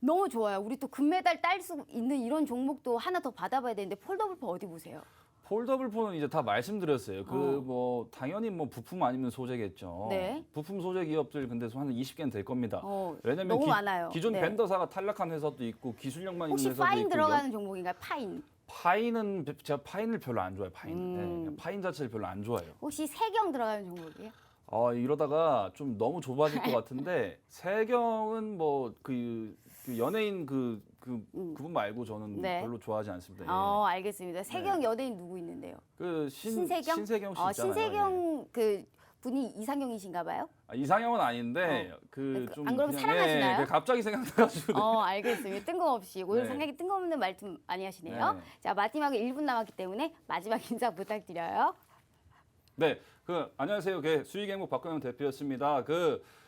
Speaker 1: 너무 좋아요. 우리 또 금메달 딸 수 있는 이런 종목도 하나 더 받아봐야 되는데 폴더블프 어디 보세요?
Speaker 2: 폴더블폰은 이제 다 말씀드렸어요. 그 뭐 당연히 뭐 부품 아니면 소재겠죠.
Speaker 1: 네.
Speaker 2: 부품 소재 기업들 근데 한 20개는 될 겁니다. 왜냐면
Speaker 1: 너무 많아요.
Speaker 2: 기존
Speaker 1: 네.
Speaker 2: 벤더사가 탈락한 회사도 있고 기술력만 있는
Speaker 1: 혹시
Speaker 2: 회사도
Speaker 1: 파인
Speaker 2: 있고
Speaker 1: 들어가는 종목인가요? 파인.
Speaker 2: 파인은 제가 파인을 별로 안 좋아해요. 파인. 네, 그냥 파인 자체를 별로 안 좋아해요.
Speaker 1: 혹시 세경 들어가는 종목이에요?
Speaker 2: 이러다가 좀 너무 좁아질 것 같은데 세경은 뭐 그 연예인 그분 말고 저는
Speaker 1: 네.
Speaker 2: 별로 좋아하지 않습니다. 예.
Speaker 1: 알겠습니다. 세경 연예인 누구 있는데요?
Speaker 2: 그
Speaker 1: 신세경?
Speaker 2: 신세경 씨 있잖아요.
Speaker 1: 신세경 그 분이 이상형이신가 봐요?
Speaker 2: 이상형은 아닌데 그 좀
Speaker 1: 안 그러면 사랑하시나요?
Speaker 2: 갑자기 생각나가지고
Speaker 1: 알겠습니다. 뜬금없이 오늘
Speaker 2: 네.
Speaker 1: 상당히 뜬금없는 말씀 많이 하시네요.
Speaker 2: 네.
Speaker 1: 자, 마지막에 1분 남았기 때문에 마지막 인사 부탁드려요.
Speaker 2: 네, 안녕하세요. 수익행복 박건영 대표였습니다.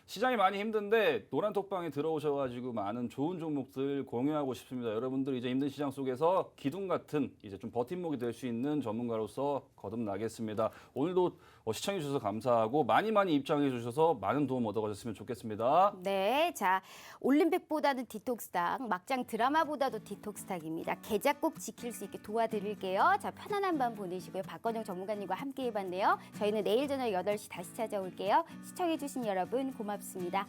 Speaker 2: 시장이 많이 힘든데 노란 톡방에 들어오셔가지고 많은 좋은 종목들 공유하고 싶습니다. 여러분들 이제 힘든 시장 속에서 기둥 같은 이제 좀 버팀목이 될 수 있는 전문가로서 거듭나겠습니다. 오늘도 시청해 주셔서 감사하고 많이 입장해 주셔서 많은 도움 얻어가셨으면 좋겠습니다.
Speaker 1: 네, 자 올림픽보다는 디톡스탁, 막장 드라마보다도 디톡스탁입니다. 계좌 꼭 지킬 수 있게 도와드릴게요. 자 편안한 밤 보내시고요. 박건영 전문가님과 함께해봤네요. 저희는 내일 저녁 8시 다시 찾아올게요. 시청해주신 여러분 고맙습니다.